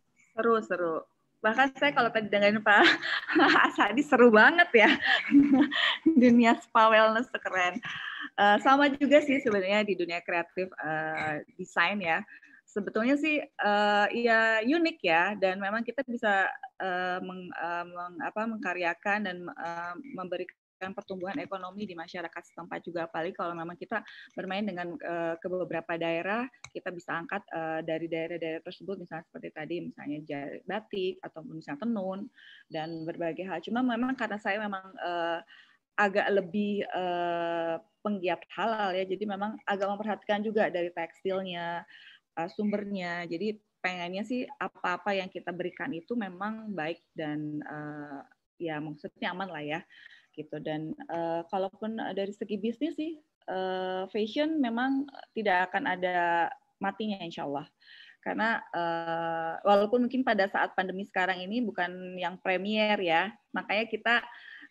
Seru. Bahkan saya kalau tadi dengerin Pak Asadi seru banget ya. Dunia spa wellness keren. Sama juga sih sebenarnya di dunia kreatif desain ya. Sebetulnya sih ya unik ya, dan memang kita bisa mengkaryakan dan memberikan pertumbuhan ekonomi di masyarakat setempat juga, apalagi kalau memang kita bermain dengan ke beberapa daerah, kita bisa angkat dari daerah-daerah tersebut, misalnya seperti tadi, misalnya batik ataupun misalnya tenun dan berbagai hal. Cuma memang karena saya memang agak lebih penggiat halal ya, jadi memang agak memperhatikan juga dari tekstilnya, sumbernya. Jadi pengennya sih apa-apa yang kita berikan itu memang baik dan ya maksudnya aman lah ya gitu. Dan kalaupun dari segi bisnis sih fashion memang tidak akan ada matinya insya Allah. Karena walaupun mungkin pada saat pandemi sekarang ini bukan yang premier ya, makanya kita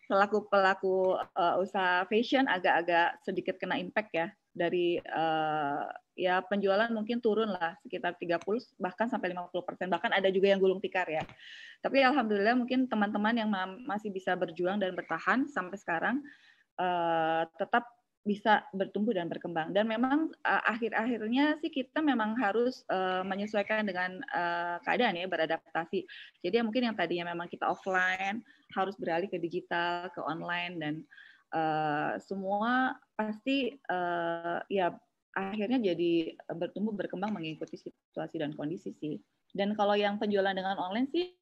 selaku pelaku usaha fashion agak-agak sedikit kena impact ya dari ya penjualan mungkin turun lah sekitar 30 bahkan sampai 50%, bahkan ada juga yang gulung tikar ya. Tapi alhamdulillah mungkin teman-teman yang masih bisa berjuang dan bertahan sampai sekarang tetap bisa bertumbuh dan berkembang. Dan memang akhir-akhirnya sih kita memang harus menyesuaikan dengan keadaan ya, beradaptasi. Jadi mungkin yang tadinya memang kita offline harus beralih ke digital, ke online, dan semua pasti ya akhirnya jadi bertumbuh berkembang mengikuti situasi dan kondisi sih. Dan kalau yang penjualan dengan online sih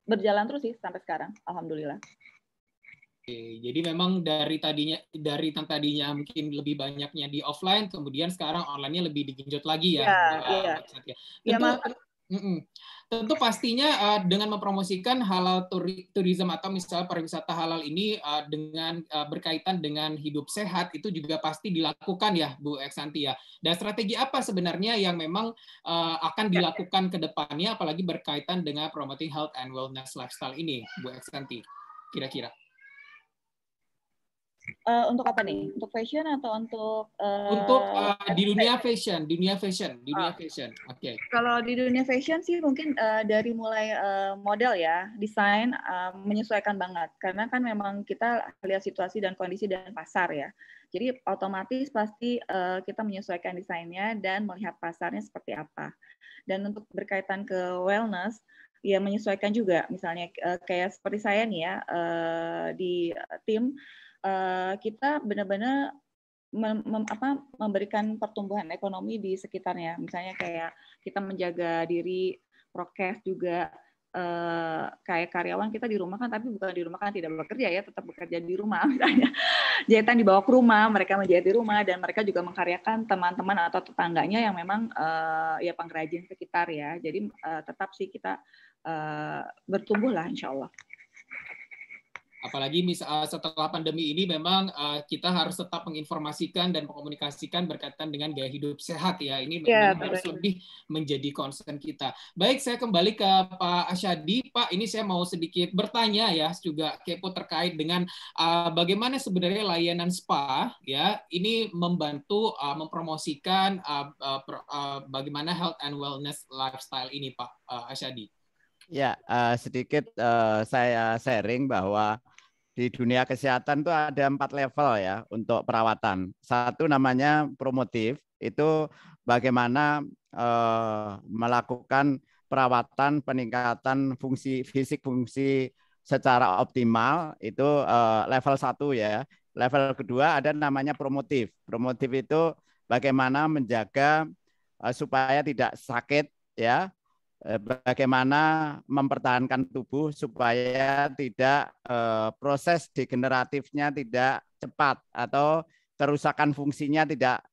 berjalan terus sih sampai sekarang, alhamdulillah. Oke, jadi memang dari tadinya mungkin lebih banyaknya di offline, kemudian sekarang online-nya lebih digenjot lagi ya. Iya. Tentu pastinya dengan mempromosikan halal tourism atau misalnya pariwisata halal ini dengan berkaitan dengan hidup sehat itu juga pasti dilakukan ya Bu Eksanti ya. Dan strategi apa sebenarnya yang memang akan dilakukan ke depannya apalagi berkaitan dengan promoting health and wellness lifestyle ini Bu Eksanti kira-kira? Untuk apa nih? Untuk fashion atau untuk di dunia fashion? Oke. Kalau di dunia fashion sih mungkin dari mulai model ya, desain menyesuaikan banget karena kan memang kita lihat situasi dan kondisi dan pasar ya. Jadi otomatis pasti kita menyesuaikan desainnya dan melihat pasarnya seperti apa. Dan untuk berkaitan ke wellness ya menyesuaikan juga, misalnya kayak seperti saya nih ya di tim. Kita benar-benar memberikan pertumbuhan ekonomi di sekitarnya. Misalnya kayak kita menjaga diri, prokes juga, kayak karyawan kita di rumah kan, tapi bukan di rumah kan tidak bekerja ya, tetap bekerja di rumah. Misalnya jahitan dibawa ke rumah, mereka menjahit di rumah, dan mereka juga mengkaryakan teman-teman atau tetangganya yang memang ya pengrajin sekitar ya. Jadi tetap sih kita bertumbuh lah insya Allah. Apalagi setelah pandemi ini memang kita harus tetap menginformasikan dan mengkomunikasikan berkaitan dengan gaya hidup sehat ya. Ini memang harus lebih menjadi concern kita. Baik, saya kembali ke Pak Asyadi. Pak, ini saya mau sedikit bertanya ya, juga kepo terkait dengan bagaimana sebenarnya layanan spa ya ini membantu mempromosikan bagaimana health and wellness lifestyle ini, Pak Asyadi. Ya, sedikit saya sharing bahwa di dunia kesehatan itu ada 4 level ya untuk perawatan. Satu namanya promotif, itu bagaimana melakukan perawatan peningkatan fungsi fisik, fungsi secara optimal, itu level 1 ya. Level kedua ada namanya promotif. Promotif itu bagaimana menjaga supaya tidak sakit ya. Bagaimana mempertahankan tubuh supaya tidak proses degeneratifnya tidak cepat atau kerusakan fungsinya tidak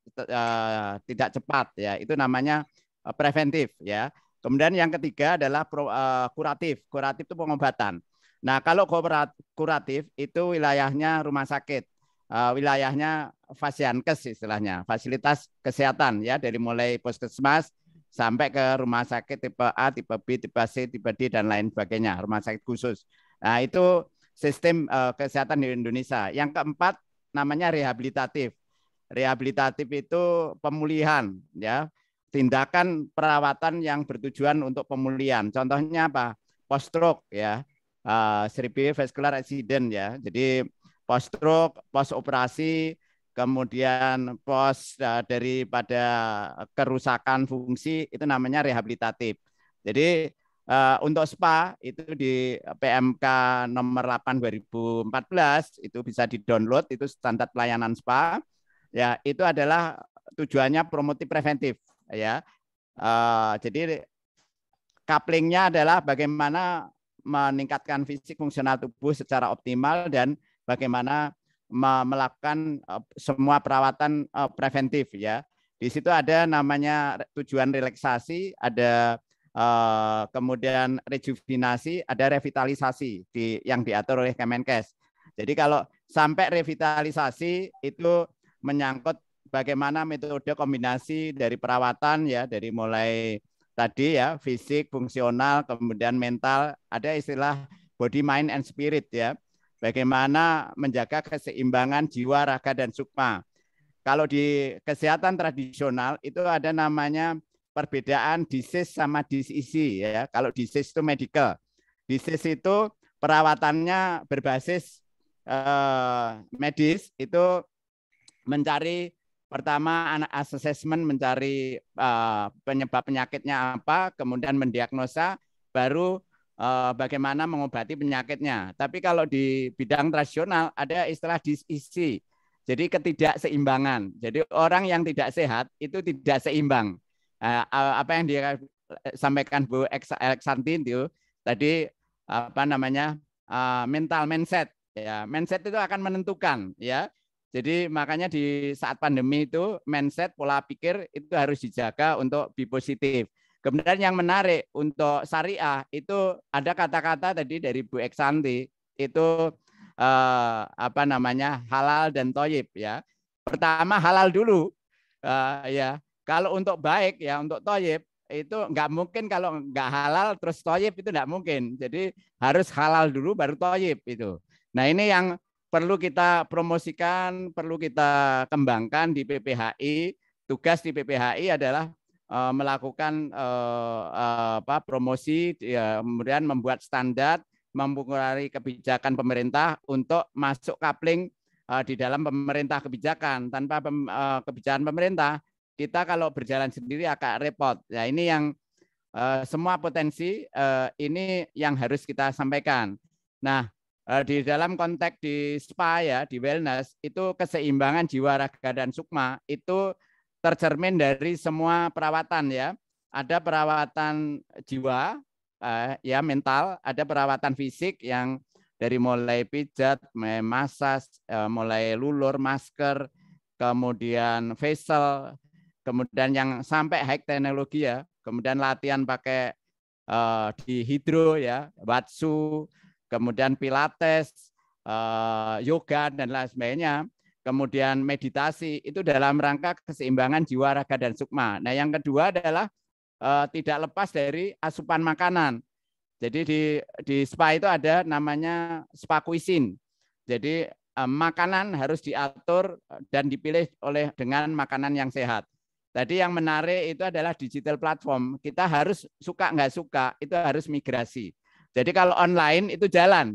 cepat ya, itu namanya preventif ya. Kemudian yang ketiga adalah kuratif. Kuratif itu pengobatan. Nah, kalau kuratif itu wilayahnya rumah sakit, wilayahnya Fasiankes istilahnya, fasilitas kesehatan ya, dari mulai puskesmas sampai ke rumah sakit tipe A, tipe B, tipe C, tipe D dan lain sebagainya, rumah sakit khusus. Nah, itu sistem kesehatan di Indonesia. Yang keempat namanya rehabilitatif. Rehabilitatif itu pemulihan ya, tindakan perawatan yang bertujuan untuk pemulihan. Contohnya apa? Post stroke ya. Cerebrovascular accident ya. Jadi post stroke, post operasi, kemudian post daripada kerusakan fungsi itu namanya rehabilitatif. Jadi untuk SPA itu di PMK nomor 8 2014 itu bisa di-download, itu standar pelayanan SPA. Ya, itu adalah tujuannya promotif preventif ya. Jadi couplingnya adalah bagaimana meningkatkan fisik fungsional tubuh secara optimal dan bagaimana melakukan semua perawatan preventif ya. Di situ ada namanya tujuan relaksasi, ada kemudian rejuvenasi, ada revitalisasi yang diatur oleh Kemenkes. Jadi kalau sampai revitalisasi itu menyangkut bagaimana metode kombinasi dari perawatan ya, dari mulai tadi ya, fisik, fungsional, kemudian mental, ada istilah body, mind, and spirit ya. Bagaimana menjaga keseimbangan jiwa, raga, dan sukma. Kalau di kesehatan tradisional itu ada namanya perbedaan disease sama disease ya. Kalau disease itu medical. Disease itu perawatannya berbasis medis, itu mencari pertama anak assessment, mencari penyebab penyakitnya apa, kemudian mendiagnosa, baru bagaimana mengobati penyakitnya. Tapi kalau di bidang tradisional ada istilah disisi, jadi ketidakseimbangan. Jadi orang yang tidak sehat itu tidak seimbang. Apa yang dia sampaikan Bu Alexantin itu tadi apa namanya mental mindset ya, mindset itu akan menentukan ya. Jadi makanya di saat pandemi itu mindset, pola pikir itu harus dijaga untuk be positif. Kemudian yang menarik untuk syariah itu ada kata-kata tadi dari Bu Eksanti itu apa namanya halal dan thayyib ya. Pertama halal dulu ya. Kalau untuk baik ya, untuk thayyib itu nggak mungkin, kalau nggak halal terus thayyib itu nggak mungkin. Jadi harus halal dulu baru thayyib itu. Nah ini yang perlu kita promosikan, perlu kita kembangkan di PPHI. Tugas di PPHI adalah melakukan promosi, kemudian membuat standar, mempengaruhi kebijakan pemerintah untuk masuk coupling di dalam pemerintah kebijakan. Tanpa kebijakan pemerintah, kita kalau berjalan sendiri agak repot. Ya ini yang semua potensi ini yang harus kita sampaikan. Nah, di dalam konteks di SPA ya, di wellness, itu keseimbangan jiwa, raga, dan sukma itu tercermin dari semua perawatan ya. Ada perawatan jiwa ya, mental, ada perawatan fisik yang dari mulai pijat, masas, mulai lulur, masker, kemudian facial, kemudian yang sampai high teknologi ya, kemudian latihan pakai di hidro ya, watsu, kemudian pilates, yoga dan lain sebagainya, kemudian meditasi, itu dalam rangka keseimbangan jiwa, raga, dan sukma. Nah yang kedua adalah tidak lepas dari asupan makanan. Jadi di SPA itu ada namanya SPA cuisine. Jadi makanan harus diatur dan dipilih dengan makanan yang sehat. Tadi yang menarik itu adalah digital platform. Kita harus suka nggak suka, itu harus migrasi. Jadi kalau online itu jalan,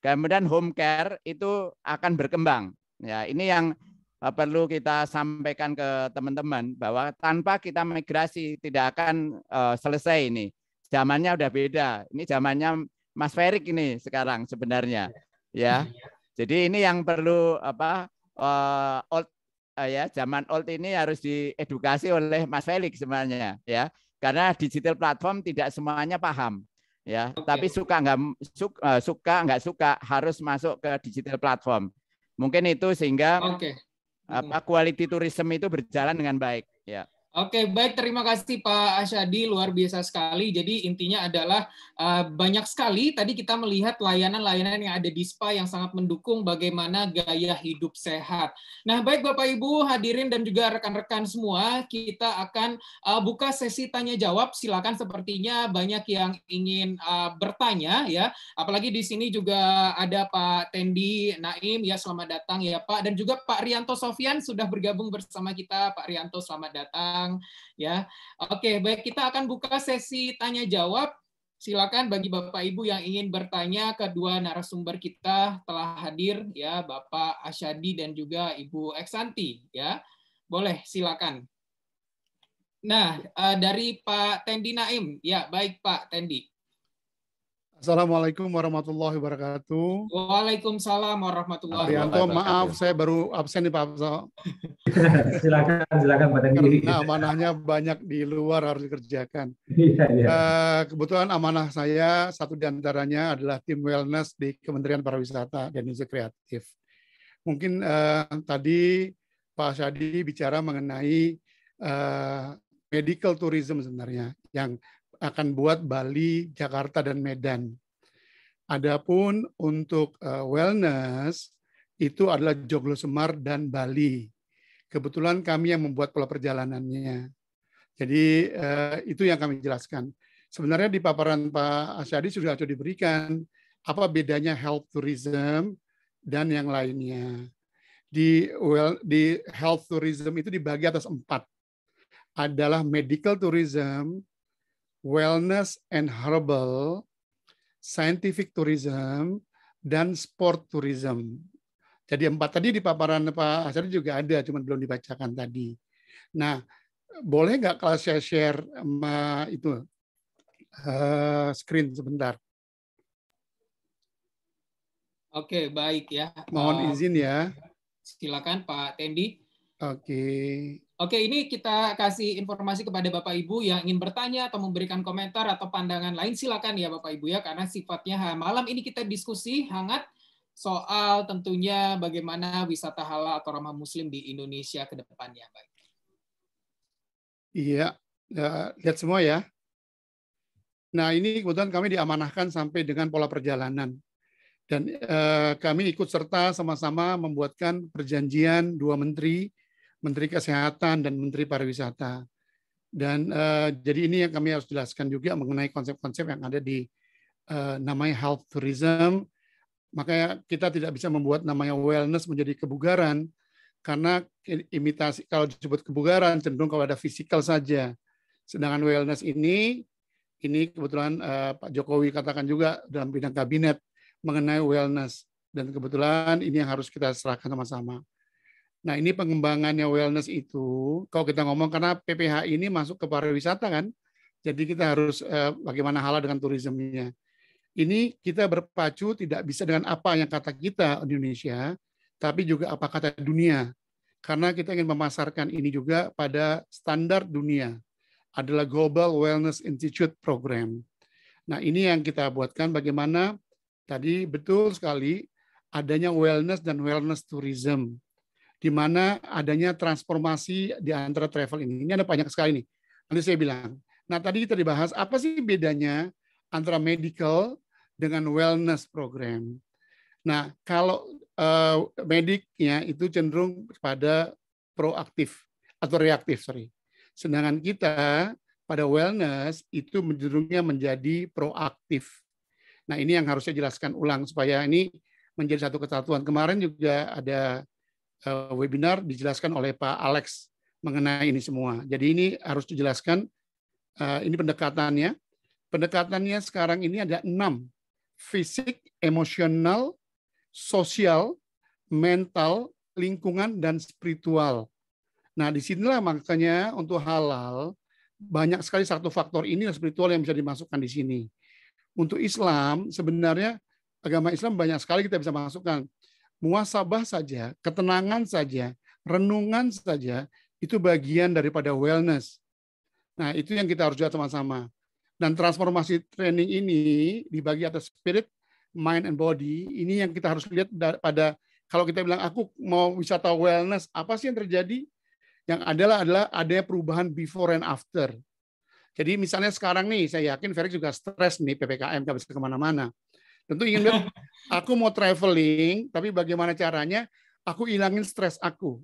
kemudian home care itu akan berkembang. Ya, ini yang perlu kita sampaikan ke teman-teman bahwa tanpa kita migrasi tidak akan selesai ini. Zamannya udah beda. Ini zamannya Mas Ferik ini sekarang sebenarnya. Ya, jadi ini yang perlu old ya, zaman old ini harus diedukasi oleh Mas Felix sebenarnya ya. Karena digital platform tidak semuanya paham. Ya, tapi suka nggak suka harus masuk ke digital platform. Mungkin itu sehingga quality tourism itu berjalan dengan baik. Ya. Oke, baik. Terima kasih Pak Asyadi, luar biasa sekali. Jadi intinya adalah banyak sekali tadi kita melihat layanan-layanan yang ada di SPA yang sangat mendukung bagaimana gaya hidup sehat. Nah, baik Bapak Ibu hadirin dan juga rekan-rekan semua, kita akan buka sesi tanya jawab. Silakan, sepertinya banyak yang ingin bertanya ya. Apalagi di sini juga ada Pak Tendi Naim ya, selamat datang ya Pak, dan juga Pak Rianto Sofyan sudah bergabung bersama kita. Pak Rianto, selamat datang. Ya, oke, baik, kita akan buka sesi tanya jawab. Silakan bagi Bapak Ibu yang ingin bertanya, kedua narasumber kita telah hadir ya, Bapak Asyadi dan juga Ibu Eksanti ya. Boleh, silakan. Nah, dari Pak Tendi Naim. Ya, baik Pak Tendi. Assalamualaikum warahmatullahi wabarakatuh. Waalaikumsalam warahmatullahi Rianto, wabarakatuh. maaf saya baru absen nih Pak Abso. Silakan Pak Tendi. Karena amanahnya banyak di luar harus dikerjakan. Kebetulan amanah saya satu diantaranya adalah tim wellness di Kementerian Pariwisata dan Industri Kreatif. Mungkin tadi Pak Syadi bicara mengenai medical tourism sebenarnya yang akan buat Bali, Jakarta, dan Medan. Adapun untuk wellness, itu adalah Joglo Semar dan Bali. Kebetulan kami yang membuat pola perjalanannya. Jadi itu yang kami jelaskan. Sebenarnya di paparan Pak Asyadi sudah diberikan apa bedanya health tourism dan yang lainnya. Di health tourism itu dibagi atas 4. Adalah medical tourism, wellness and herbal, scientific tourism, dan sport tourism. Jadi 4 tadi di paparan Pak Asyadi juga ada, cuma belum dibacakan tadi. Nah, boleh nggak kalau saya share itu screen sebentar? Oke, baik ya. Mohon izin ya. Silakan Pak Tendi. Oke, ini kita kasih informasi kepada Bapak Ibu yang ingin bertanya atau memberikan komentar atau pandangan lain, silakan ya Bapak Ibu ya, karena sifatnya malam ini kita diskusi hangat soal tentunya bagaimana wisata halal atau ramah muslim di Indonesia ke depannya. Baik. Iya, lihat semua ya. Nah, ini kebetulan kami diamanahkan sampai dengan pola perjalanan. Dan kami ikut serta sama-sama membuatkan perjanjian 2 menteri, Menteri Kesehatan dan Menteri Pariwisata. Dan jadi ini yang kami harus jelaskan juga mengenai konsep-konsep yang ada di namanya health tourism. Makanya kita tidak bisa membuat namanya wellness menjadi kebugaran, karena imitasi kalau disebut kebugaran cenderung kepada fisikal saja. Sedangkan wellness ini kebetulan Pak Jokowi katakan juga dalam bidang kabinet mengenai wellness. Dan kebetulan ini yang harus kita serahkan sama-sama. Nah, ini pengembangannya wellness itu, kalau kita ngomong karena PPH ini masuk ke pariwisata kan, jadi kita harus bagaimana halal dengan turismenya. Ini kita berpacu tidak bisa dengan apa yang kata kita Indonesia, tapi juga apa kata dunia. Karena kita ingin memasarkan ini juga pada standar dunia, adalah Global Wellness Institute Program. Nah, ini yang kita buatkan bagaimana, tadi betul sekali, adanya wellness dan wellness tourism, di mana adanya transformasi di antara travel ini. Ini ada banyak sekali nih. Nanti saya bilang. Nah, tadi kita dibahas apa sih bedanya antara medical dengan wellness program. Nah, kalau mediknya itu cenderung pada proaktif atau reaktif, Sedangkan kita pada wellness itu cenderungnya menjadi proaktif. Nah, ini yang harus saya jelaskan ulang supaya ini menjadi satu kesatuan. Kemarin juga ada webinar dijelaskan oleh Pak Alex mengenai ini semua. Jadi ini harus dijelaskan, ini pendekatannya. Pendekatannya sekarang ini ada 6. Fisik, emosional, sosial, mental, lingkungan, dan spiritual. Nah, disinilah makanya untuk halal, banyak sekali satu faktor ini spiritual yang bisa dimasukkan di sini. Untuk Islam, sebenarnya agama Islam banyak sekali kita bisa masukkan. Muhasabah saja, ketenangan saja, renungan saja, itu bagian daripada wellness. Nah, itu yang kita harus lihat sama-sama. Dan transformasi training ini dibagi atas spirit, mind, and body. Ini yang kita harus lihat pada, kalau kita bilang, aku mau wisata wellness, apa sih yang terjadi? Yang adalah adanya perubahan before and after. Jadi misalnya sekarang nih, saya yakin Felix juga stres nih, PPKM, nggak bisa kemana-mana. Tentu ingin lihat, aku mau traveling, tapi bagaimana caranya aku hilangin stres aku.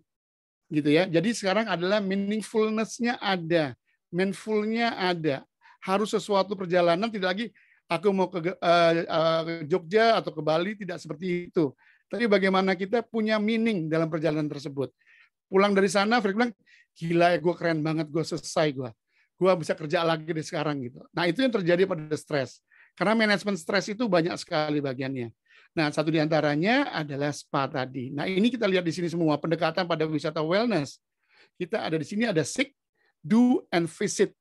Gitu ya. Jadi sekarang adalah meaningfulness-nya ada, mindful-nya ada. Harus sesuatu perjalanan, tidak lagi aku mau ke Jogja atau ke Bali, tidak seperti itu. Tapi bagaimana kita punya meaning dalam perjalanan tersebut. Pulang dari sana, Felix bilang, gila ya, gue keren banget, gue selesai, gue bisa kerja lagi di sekarang gitu. Nah itu yang terjadi pada stres. Karena manajemen stres itu banyak sekali bagiannya. Nah satu di antaranya adalah spa tadi. Nah ini kita lihat di sini semua pendekatan pada wisata wellness. Kita ada di sini ada seek, do, and visit.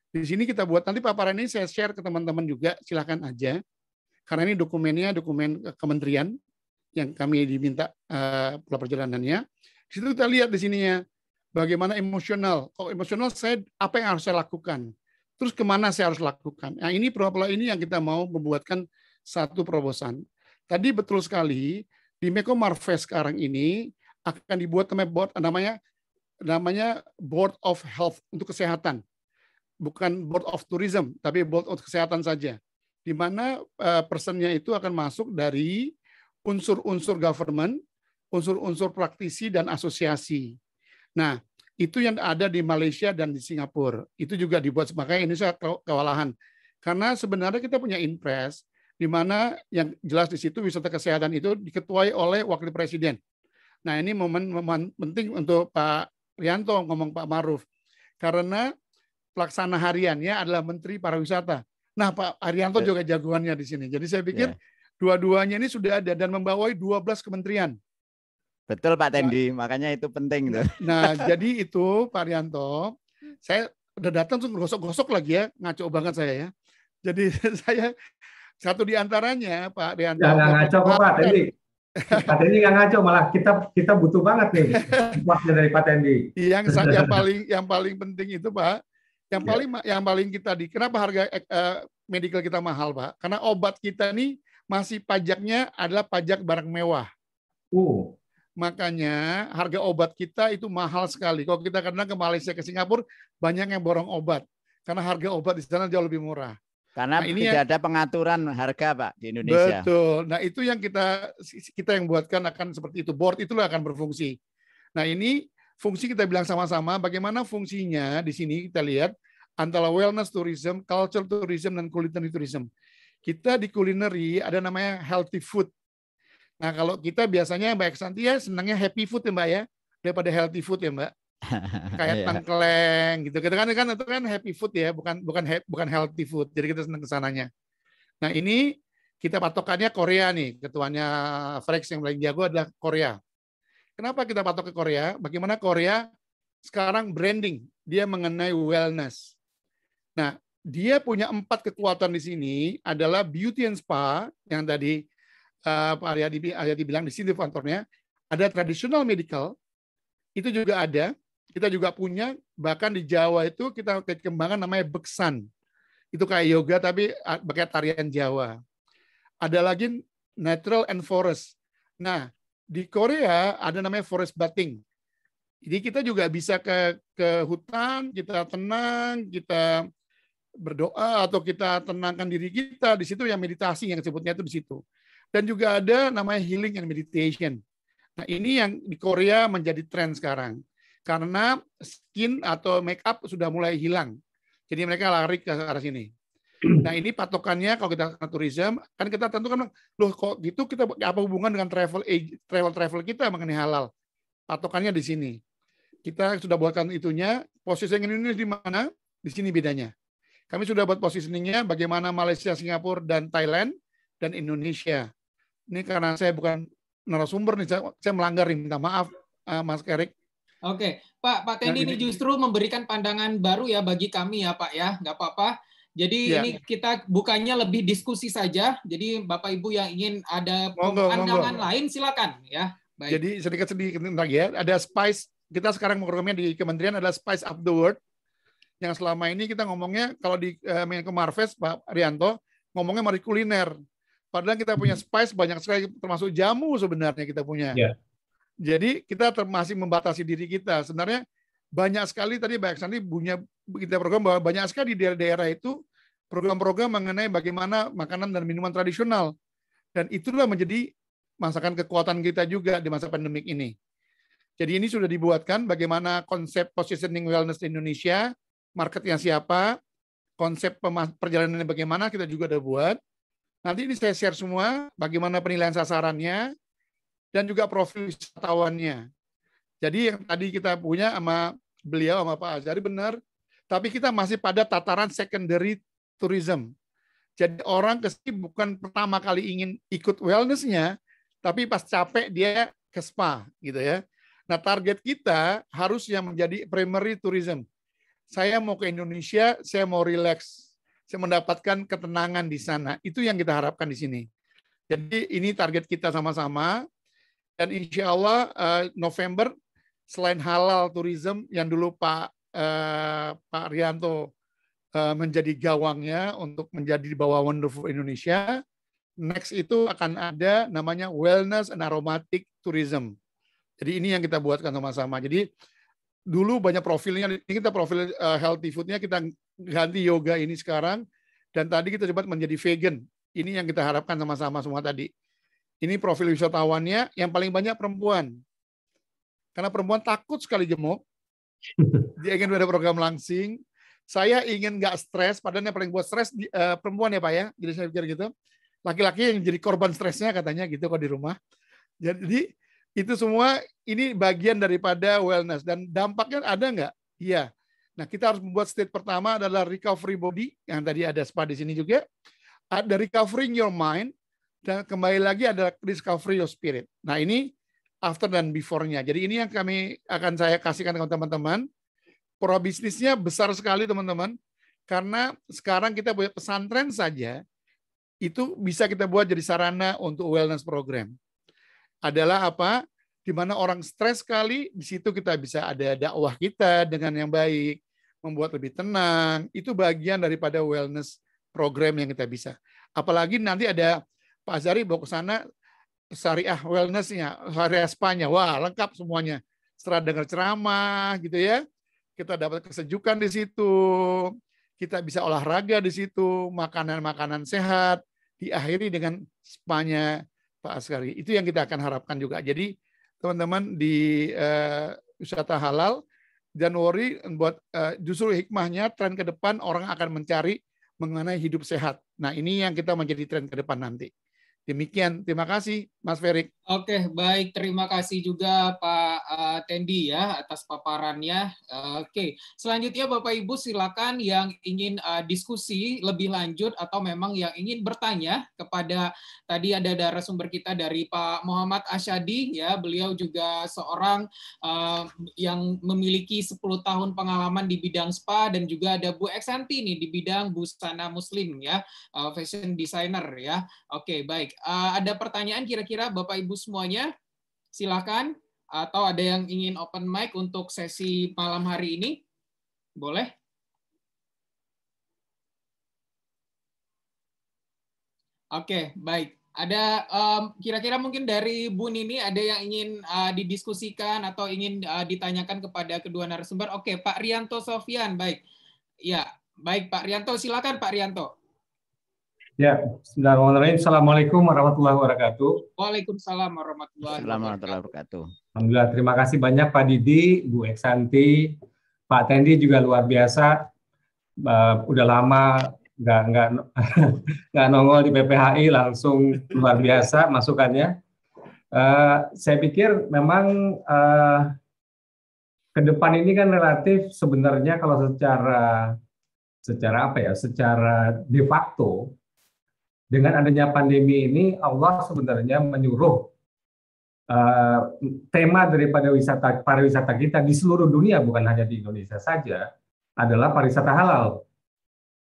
Di sini kita buat, nanti paparan ini saya share ke teman-teman juga, silakan aja. Karena ini dokumennya dokumen kementerian yang kami diminta pola perjalanannya. Di situ kita lihat di sininya bagaimana emosional. Kalau emosional, apa yang harus saya lakukan? Terus kemana saya harus lakukan? Nah ini pola ini yang kita mau membuatkan satu terobosan. Tadi betul sekali di Meko Marves sekarang ini akan dibuat namanya Board of Health untuk kesehatan, bukan Board of Tourism, tapi Board of Kesehatan saja. Di mana personnya itu akan masuk dari unsur-unsur government, unsur-unsur praktisi dan asosiasi. Nah, itu yang ada di Malaysia dan di Singapura. Itu juga dibuat, makanya Indonesia kewalahan. Karena sebenarnya kita punya Inpres, di mana yang jelas di situ wisata kesehatan itu diketuai oleh Wakil Presiden. Nah, ini momen penting untuk Pak Rianto ngomong Pak Maruf. Karena pelaksana hariannya adalah Menteri Pariwisata. Nah, Pak Arianto juga jagoannya di sini. Jadi saya pikir dua-duanya ini sudah ada dan membawai 12 kementerian. Betul Pak Tendi, makanya itu penting. Nah, jadi itu Pak Arianto, saya udah datang tuh gosok-gosok lagi ya, ngaco banget saya ya. Jadi saya satu di antaranya Pak Arianto. Nggak ngaco kok Pak Tendi. Pak Tendi nggak ngaco, malah kita butuh banget nih waktu dari Pak Tendi. Yang paling penting itu Pak, yang paling kita kenapa harga medical kita mahal Pak? Karena obat kita nih masih pajaknya adalah pajak barang mewah. Makanya harga obat kita itu mahal sekali. Kalau kita kadang ke Malaysia, ke Singapura, banyak yang borong obat. Karena harga obat di sana jauh lebih murah. Karena tidak ada pengaturan harga Pak di Indonesia. Betul. Nah itu yang kita yang buatkan akan seperti itu. Board itulah akan berfungsi. Nah ini fungsi kita bilang sama-sama. Bagaimana fungsinya di sini kita lihat antara wellness tourism, culture tourism, dan culinary tourism. Kita di culinary ada namanya healthy food. Nah, kalau kita biasanya Mbak Eksanti ya senangnya happy food ya Mbak ya, daripada healthy food ya Mbak. Kayak tengkleng gitu. Kita kan itu kan happy food ya, bukan healthy food. Jadi kita senang ke sananya. Nah, ini kita patokannya Korea nih. Ketuanya Frex yang paling jago adalah Korea. Kenapa kita patok ke Korea? Bagaimana Korea sekarang branding dia mengenai wellness. Nah, dia punya 4 kekuatan di sini adalah beauty and spa yang tadi Pak Aryadi bilang di sini kantornya, ada traditional medical, itu juga ada, kita juga punya, bahkan di Jawa itu kita kembangkan namanya beksan. Itu kayak yoga tapi pakai tarian Jawa. Ada lagi natural and forest. Nah, di Korea ada namanya forest bathing. Jadi kita juga bisa ke hutan, kita tenang, kita berdoa atau kita tenangkan diri kita di situ yang meditasi yang sebutnya itu di situ. Dan juga ada namanya healing and meditation. Nah, ini yang di Korea menjadi tren sekarang. Karena skin atau make up sudah mulai hilang. Jadi mereka lari ke arah sini. Nah, ini patokannya kalau kita ke tourism, kan kita tentukan, loh kok gitu kita apa hubungan dengan travel kita mengenai halal. Patokannya di sini. Kita sudah buatkan itunya, positioning ini di mana? Di sini bedanya. Kami sudah buat positioningnya bagaimana Malaysia, Singapura, dan Thailand, dan Indonesia. Ini karena saya bukan narasumber nih, saya melanggar nih, minta maaf Mas Erik. Oke, Pak Tendi ini justru memberikan pandangan baru ya bagi kami ya Pak ya, nggak apa-apa. Jadi ini kita bukannya lebih diskusi saja. Jadi Bapak Ibu yang ingin ada pandangan lain silakan ya. Baik. Jadi sedikit lagi ya, ada Spice. Kita sekarang programnya di Kementerian adalah Spice Up the World. Yang selama ini kita ngomongnya kalau di Menko Marves Pak Rianto ngomongnya mari kuliner. Padahal kita punya spice banyak sekali, termasuk jamu sebenarnya kita punya. Jadi kita masih membatasi diri kita. Sebenarnya banyak sekali tadi Mbak Eksanti punya kita program bahwa banyak sekali di daerah-daerah itu program-program mengenai bagaimana makanan dan minuman tradisional. Dan itulah menjadi masakan kekuatan kita juga di masa pandemik ini. Jadi ini sudah dibuatkan bagaimana konsep positioning wellness di Indonesia, marketnya siapa, konsep perjalanannya bagaimana, kita juga udah buat. Nanti ini saya share semua, bagaimana penilaian sasarannya, dan juga profil wisatawannya. Jadi yang tadi kita punya sama beliau, sama Pak Azhari benar, tapi kita masih pada tataran secondary tourism. Jadi orang kesini bukan pertama kali ingin ikut wellness-nya, tapi pas capek dia ke spa gitu ya. Nah, target kita harusnya menjadi primary tourism. Saya mau ke Indonesia, saya mau relax, saya mendapatkan ketenangan di sana. Itu yang kita harapkan di sini. Jadi ini target kita sama-sama. Dan insya Allah November, selain halal tourism yang dulu Pak Rianto menjadi gawangnya untuk menjadi di bawah Wonderful Indonesia. Next itu akan ada namanya Wellness and Aromatic Tourism. Jadi ini yang kita buatkan sama-sama. Jadi dulu banyak profilnya, ini kita profil healthy food-nya kita ganti yoga ini sekarang, dan tadi kita coba menjadi vegan. Ini yang kita harapkan sama-sama semua tadi. Ini profil wisatawannya yang paling banyak perempuan. Karena perempuan takut sekali gemuk. Dia ingin ada program langsing. Saya ingin nggak stres, padahal yang paling buat stres perempuan ya Pak ya. Jadi saya pikir gitu. Laki-laki yang jadi korban stresnya katanya gitu kalau di rumah. Jadi itu semua ini bagian daripada wellness. Dan dampaknya ada nggak? Iya. Nah kita harus membuat state pertama adalah recovery body, yang tadi ada spa di sini juga. Ada recovering your mind, dan kembali lagi ada discovery your spirit. Nah ini after dan before-nya. Jadi ini yang akan saya kasihkan ke teman-teman. Pro bisnisnya besar sekali teman-teman, karena sekarang kita punya pesantren saja, itu bisa kita buat jadi sarana untuk wellness program. Adalah apa? Di mana orang stres sekali, di situ kita bisa ada dakwah kita dengan yang baik, membuat lebih tenang, itu bagian daripada wellness program yang kita bisa. Apalagi nanti ada Pak Azhari bawa ke sana syariah wellness-nya, syariah spa-nya, wah lengkap semuanya. Setelah dengar ceramah gitu ya, kita dapat kesejukan di situ, kita bisa olahraga di situ, makanan-makanan sehat, diakhiri dengan spa-nya Pak Azhari. Itu yang kita akan harapkan juga. Jadi teman-teman di wisata halal, Januari buat justru hikmahnya tren ke depan orang akan mencari mengenai hidup sehat. Nah ini yang kita menjadi tren ke depan nanti. Demikian, terima kasih Mas Ferik. Oke, baik. Terima kasih juga Pak Tendi ya atas paparannya. Oke, selanjutnya Bapak Ibu silakan yang ingin diskusi lebih lanjut atau memang yang ingin bertanya kepada tadi ada narasumber kita dari Pak Muhammad Asyadi ya. Beliau juga seorang yang memiliki 10 tahun pengalaman di bidang spa, dan juga ada Bu Eksanti nih di bidang busana muslim ya, fashion designer ya. Oke, baik. Ada pertanyaan kira-kira Bapak Ibu semuanya? Silakan. Atau ada yang ingin open mic untuk sesi malam hari ini? Boleh? Oke, baik. Ada kira-kira mungkin dari Bu Nini ada yang ingin didiskusikan atau ingin ditanyakan kepada kedua narasumber? Oke, Pak Rianto Sofyan, baik. Ya, baik Pak Rianto, silakan Pak Rianto. Ya, bismillahirrahmanirrahim. Assalamualaikum warahmatullahi wabarakatuh. Waalaikumsalam warahmatullahi wabarakatuh. Alhamdulillah, terima kasih banyak Pak Didi, Bu Eksanti, Pak Tendi juga luar biasa. Udah lama nggak nongol di PPHI, langsung luar biasa masukannya. Saya pikir memang ke depan ini kan relatif sebenarnya kalau secara apa ya, secara de facto dengan adanya pandemi ini Allah sebenarnya menyuruh tema daripada pariwisata kita di seluruh dunia, bukan hanya di Indonesia saja, adalah pariwisata halal,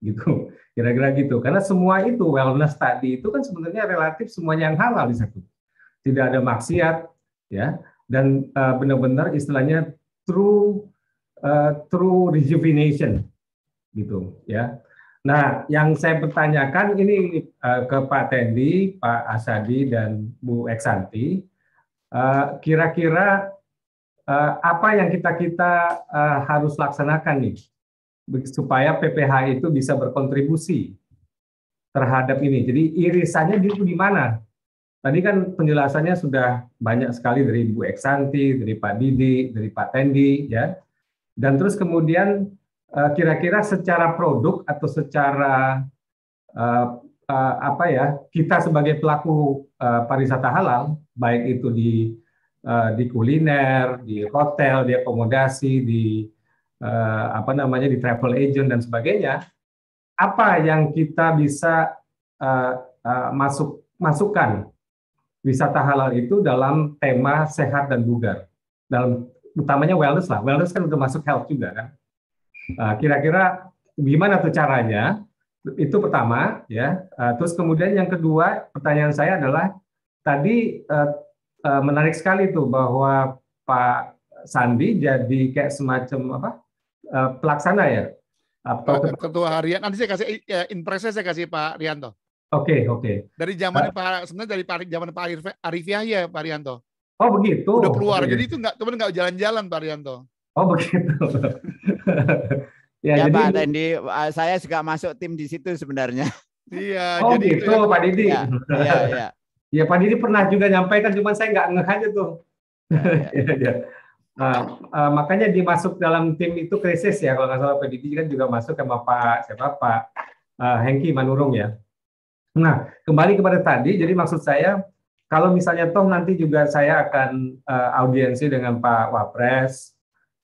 gitu, kira-kira gitu. Karena semua itu wellness tadi itu kan sebenarnya relatif semuanya yang halal di situ, tidak ada maksiat, ya, dan benar-benar istilahnya true rejuvenation, gitu, ya. Nah, yang saya bertanyakan ini ke Pak Tendi, Pak Asyadi, dan Bu Eksanti, kira-kira apa yang kita harus laksanakan nih supaya PPHI itu bisa berkontribusi terhadap ini. Jadi irisannya di mana? Tadi kan penjelasannya sudah banyak sekali dari Bu Eksanti, dari Pak Didi, dari Pak Tendi, ya. Dan terus kemudian kira-kira secara produk atau secara apa ya, kita sebagai pelaku pariwisata halal, baik itu di kuliner, di hotel, di akomodasi, di apa namanya, di travel agent dan sebagainya, apa yang kita bisa masukkan wisata halal itu dalam tema sehat dan bugar, dalam utamanya wellness lah. Wellness kan udah masuk health juga kan. Kira-kira gimana tuh caranya? Itu pertama, ya. Terus kemudian yang kedua, pertanyaan saya adalah tadi menarik sekali tuh bahwa Pak Sandi jadi kayak semacam apa, pelaksana ya, atau ketua harian. Nanti saya kasih impresnya, saya kasih Pak Rianto. Oke. Dari zaman sebenarnya dari zaman Pak Arif Yahya, Pak Rianto. Oh begitu. Udah keluar, jadi itu nggak jalan-jalan Pak Rianto. Oh begitu. Ya, jadi, Pak Tendi, saya juga masuk tim di situ sebenarnya. Iya. Oh jadi gitu, Pak Didi. Iya. Ya Pak Didi pernah juga nyampaikan, cuma saya nggak ngeh aja tuh. Ya. Makanya dimasuk dalam tim itu krisis ya, kalau nggak salah Pak Didi kan juga masuk sama Pak Hengki Manurung ya. Nah, kembali kepada tadi, jadi maksud saya, kalau misalnya toh nanti juga saya akan audiensi dengan Pak Wapres,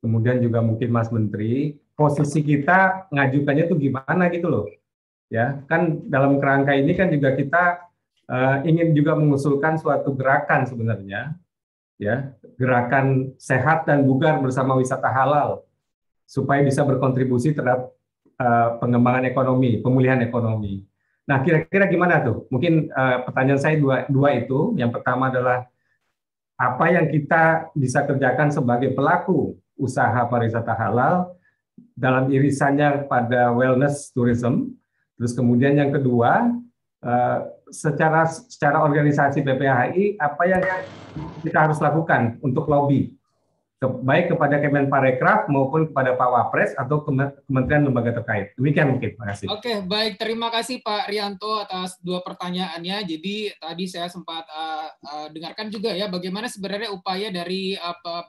kemudian juga mungkin Mas Menteri, posisi kita ngajukannya tuh gimana gitu loh. Ya, kan dalam kerangka ini kan juga kita ingin juga mengusulkan suatu gerakan sebenarnya, ya, gerakan sehat dan bugar bersama wisata halal, supaya bisa berkontribusi terhadap pengembangan ekonomi, pemulihan ekonomi. Nah, kira-kira gimana tuh? Mungkin pertanyaan saya dua itu. Yang pertama adalah apa yang kita bisa kerjakan sebagai pelaku usaha pariwisata halal dalam irisannya pada wellness tourism. Terus kemudian yang kedua, secara organisasi PPHI, apa yang kita harus lakukan untuk lobby, baik kepada Kemenparekraf maupun kepada Pak Wapres atau kementerian lembaga terkait. Demikian mungkin. Terima kasih. Oke, baik. Terima kasih Pak Rianto atas dua pertanyaannya. Jadi tadi saya sempat dengarkan juga ya bagaimana sebenarnya upaya dari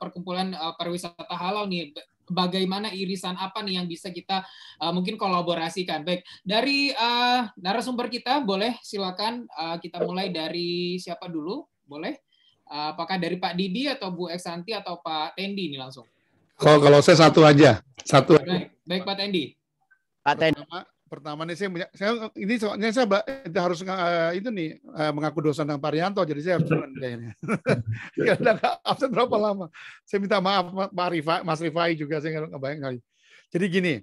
perkumpulan pariwisata halal nih. Bagaimana irisan apa nih yang bisa kita mungkin kolaborasikan. Baik, dari narasumber kita boleh silakan kita mulai dari siapa dulu? Boleh? Apakah dari Pak Didi atau Bu Eksanti atau Pak Tendi ini langsung? Kalau saya satu aja. Baik Pak Tendi. Pak Tendi. Pertama nih saya harus itu nih mengaku dosa dengan Pak Rianto, jadi saya harus kayaknya. Karena absen berapa lama. Saya minta maaf Mas Rifai juga, saya nggak bayang kali. Jadi gini,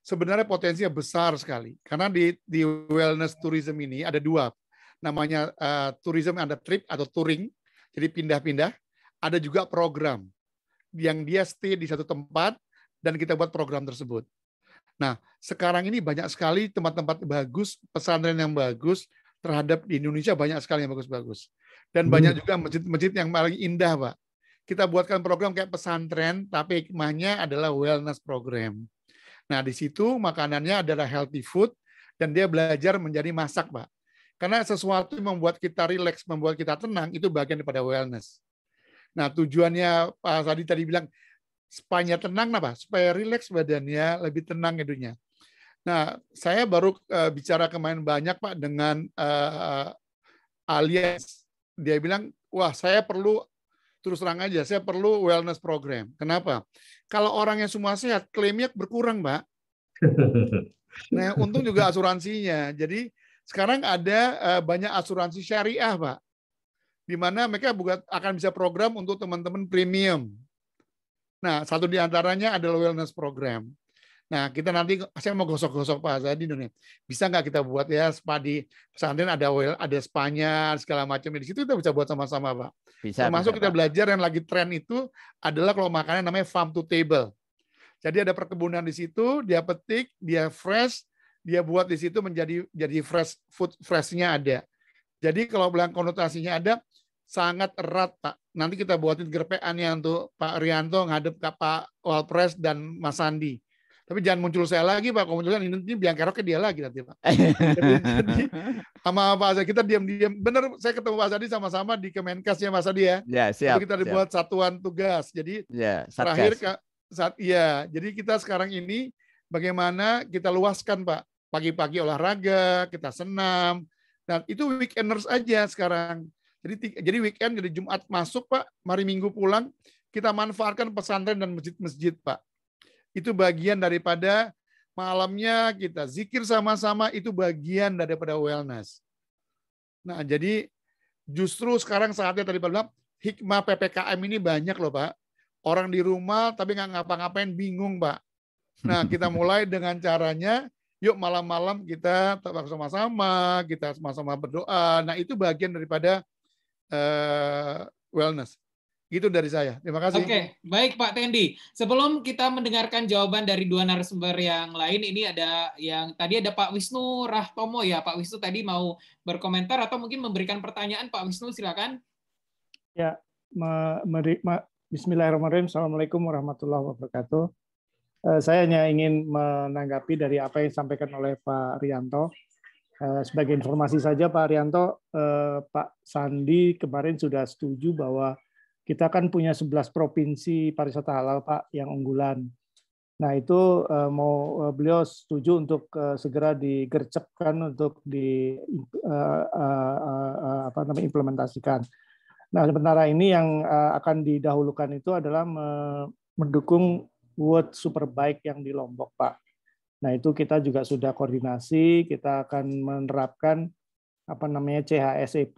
sebenarnya potensinya besar sekali karena di wellness tourism ini ada dua, namanya tourism ada trip atau touring. Jadi pindah-pindah, ada juga program yang dia stay di satu tempat dan kita buat program tersebut. Nah, sekarang ini banyak sekali tempat-tempat bagus, pesantren yang bagus terhadap di Indonesia banyak sekali yang bagus-bagus. Dan banyak juga masjid-masjid yang paling indah, Pak. Kita buatkan program kayak pesantren, tapi hikmahnya adalah wellness program. Nah, di situ makanannya adalah healthy food dan dia belajar menjadi masak, Pak. Karena sesuatu yang membuat kita rileks, membuat kita tenang, itu bagian daripada wellness. Nah, tujuannya Pak Sadi tadi bilang, supaya tenang, apa? Supaya rileks badannya, lebih tenang hidupnya. Nah, saya baru bicara kemarin banyak, Pak, dengan Alias. Dia bilang, wah, saya perlu, terus terang aja, saya perlu wellness program. Kenapa? Kalau orang yang semua sehat, klaimnya berkurang, Pak. Nah, untung juga asuransinya. Jadi, sekarang ada banyak asuransi syariah, Pak, di mana mereka akan bisa program untuk teman-teman premium. Nah, satu di antaranya adalah wellness program. Nah, kita nanti, saya mau gosok-gosok Pak Zadi nih. Bisa nggak kita buat ya spa di pesantren, ada spanya, segala macam. Di situ kita bisa buat sama-sama, Pak. Termasuk kita belajar yang lagi tren itu adalah kalau makanan namanya farm to table. Jadi ada perkebunan di situ, dia petik, dia fresh, dia buat di situ menjadi fresh food, freshnya ada. Jadi kalau bilang konotasinya ada, sangat erat, Pak. Nanti kita buatin gerpeannya untuk Pak Rianto ngadep ke Pak Walpres dan Mas Sandi. Tapi jangan muncul saya lagi, Pak. Kalau muncul ini biang keroknya dia lagi nanti, Pak. Jadi sama Pak Sandi kita diam-diam. Bener, saya ketemu Pak Sandi sama-sama di Kemenkesnya Mas Sandi ya. Ya, siap. Tapi kita dibuat satuan tugas. Jadi ya, terakhir jadi kita sekarang ini bagaimana kita luaskan, Pak. Pagi-pagi olahraga, kita senam. Dan itu weekenders aja sekarang. Jadi weekend, jadi Jumat masuk, Pak, mari Minggu pulang, kita manfaatkan pesantren dan masjid-masjid, Pak. Itu bagian daripada malamnya kita zikir sama-sama, itu bagian daripada wellness. Nah, jadi justru sekarang saatnya tadi Pak bilang, hikmah PPKM ini banyak loh, Pak. Orang di rumah tapi nggak ngapa-ngapain, bingung, Pak. Nah, kita mulai dengan caranya, yuk malam-malam kita sama-sama, kita sama-sama berdoa. Nah, itu bagian daripada wellness. Gitu dari saya. Terima kasih. Oke, baik Pak Tendi. Sebelum kita mendengarkan jawaban dari dua narasumber yang lain, ini ada yang tadi ada Pak Wisnu Rahtomo ya. Pak Wisnu tadi mau berkomentar atau mungkin memberikan pertanyaan. Pak Wisnu, silakan. Ya, Bismillahirrahmanirrahim. Assalamualaikum warahmatullahi wabarakatuh. Saya hanya ingin menanggapi dari apa yang disampaikan oleh Pak Rianto. Sebagai informasi saja Pak Rianto, Pak Sandi kemarin sudah setuju bahwa kita kan punya 11 provinsi pariwisata halal Pak yang unggulan. Nah itu beliau setuju untuk segera digercepkan untuk implementasikan. Nah sementara ini yang akan didahulukan itu adalah mendukung World Superbike yang di Lombok Pak. Nah itu kita juga sudah koordinasi, kita akan menerapkan CHSE+.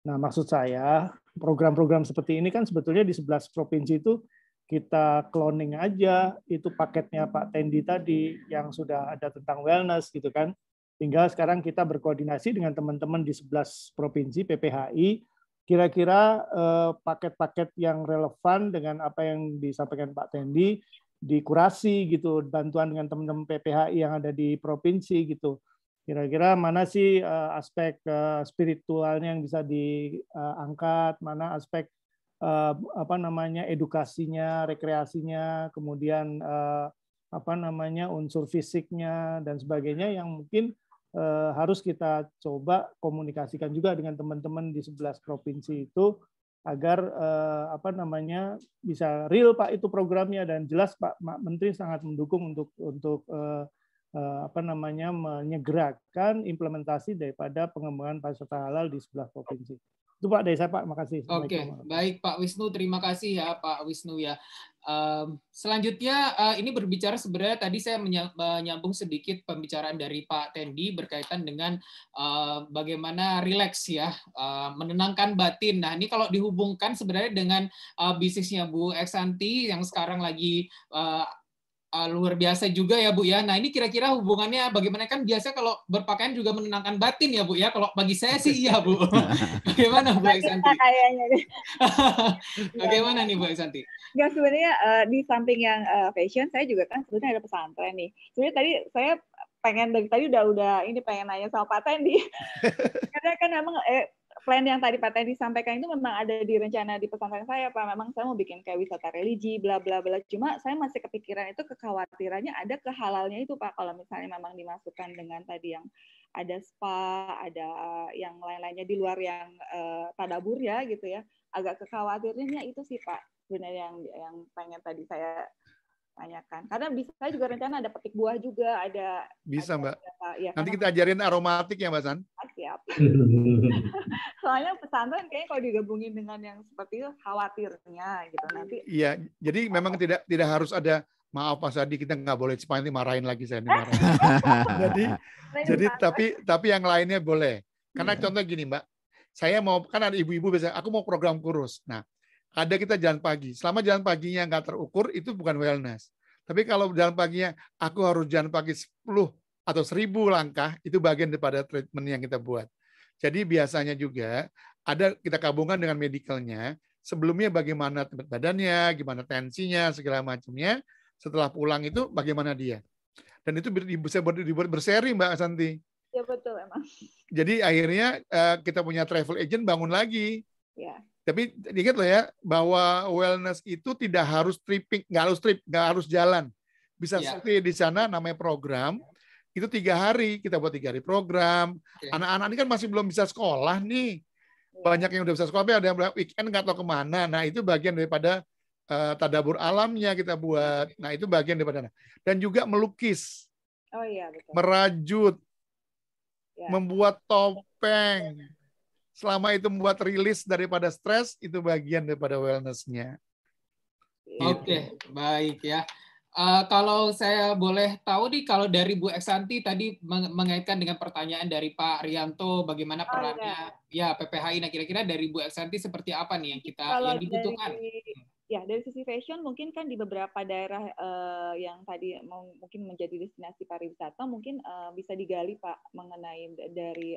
Nah maksud saya program-program seperti ini kan sebetulnya di 11 provinsi itu kita cloning aja itu paketnya Pak Tendi tadi yang sudah ada tentang wellness gitu kan. Tinggal sekarang kita berkoordinasi dengan teman-teman di 11 provinsi PPHI, kira-kira paket-paket yang relevan dengan apa yang disampaikan Pak Tendi dikurasi gitu, bantuan dengan teman-teman PPHI yang ada di provinsi gitu. Kira-kira mana sih aspek spiritualnya yang bisa diangkat, mana aspek edukasinya, rekreasinya, kemudian unsur fisiknya dan sebagainya yang mungkin harus kita coba komunikasikan juga dengan teman-teman di 11 provinsi itu agar bisa real Pak itu programnya, dan jelas Pak Menteri sangat mendukung untuk menyegerakan implementasi daripada pengembangan pariwisata halal di 11 provinsi. Itu Pak dari saya Pak, makasih. Oke, baik Pak Wisnu, terima kasih ya Pak Wisnu ya. Selanjutnya ini berbicara sebenarnya tadi saya menyambung sedikit pembicaraan dari Pak Tendi berkaitan dengan bagaimana rileks ya, menenangkan batin. Nah ini kalau dihubungkan sebenarnya dengan bisnisnya Bu Eksanti yang sekarang lagi luar biasa juga ya Bu ya. Nah ini kira-kira hubungannya bagaimana, kan biasa kalau berpakaian juga menenangkan batin ya Bu ya. Kalau bagi saya sih iya Bu. Bagaimana Bu Eksanti? Kayaknya deh. Bagaimana nih Bu Eksanti? Nggak, sebenarnya di samping yang fashion, saya juga kan sebenarnya ada pesantren nih. Sebenarnya tadi saya pengen dari tadi udah pengen nanya sama Pak Tendi. Karena kan memang plan yang tadi Pak Tendi sampaikan itu memang ada di rencana di pesantren saya, Pak. Memang saya mau bikin kayak wisata religi, bla bla bla. Cuma saya masih kepikiran itu, kekhawatirannya ada kehalalnya itu, Pak. Kalau misalnya memang dimasukkan dengan tadi yang ada spa, ada yang lain-lainnya di luar yang tadabur ya gitu ya. Agak kekhawatirannya itu sih, Pak. Sebenarnya yang pengen tadi saya tanyakan. Karena bisa juga rencana ada petik buah juga, ada. Bisa Mbak. Ya, nanti kita ajarin aromatik ya Mbak San. Siap. Soalnya pesantren kayaknya kalau digabungin dengan yang seperti itu khawatirnya gitu nanti. Iya, jadi memang tidak harus ada, maaf Pak Sadi kita nggak boleh cepat nanti marahin lagi saya dimarahin. jadi tapi yang lainnya boleh. Karena contoh gini Mbak, saya mau, kan ada ibu-ibu biasanya aku mau program kurus. Nah, ada kita jalan pagi. Selama jalan paginya nggak terukur itu bukan wellness. Tapi kalau jalan paginya aku harus jalan pagi 10 atau 1000 langkah, itu bagian daripada treatment yang kita buat. Jadi biasanya juga ada kita gabungkan dengan medikalnya. Sebelumnya bagaimana badannya, gimana tensinya, segala macamnya. Setelah pulang itu bagaimana dia. Dan itu bisa dibuat berseri Mbak Santi. Ya betul emang. Jadi akhirnya kita punya travel agent bangun lagi. Ya. Tapi ingat loh ya, bahwa wellness itu tidak harus tripping, nggak harus jalan. Bisa stay di sana, namanya program. Itu 3 hari, kita buat 3 hari program. Anak-anak ini kan masih belum bisa sekolah nih. Banyak yang udah bisa sekolah, tapi ada yang weekend nggak tahu kemana. Nah itu bagian daripada tadabur alamnya kita buat. Nah itu bagian daripada. Dan juga melukis. Oh iya betul. Merajut. Membuat topeng. Selama itu membuat rilis daripada stres, itu bagian daripada wellness-nya. Oke, baik ya. Kalau saya boleh tahu nih, kalau dari Bu Eksanti tadi mengaitkan dengan pertanyaan dari Pak Rianto, bagaimana perannya ya PPHI. Nah, kira-kira dari Bu Eksanti seperti apa nih yang dibutuhkan? Dari sisi fashion mungkin kan di beberapa daerah yang tadi mungkin menjadi destinasi pariwisata mungkin bisa digali Pak mengenai dari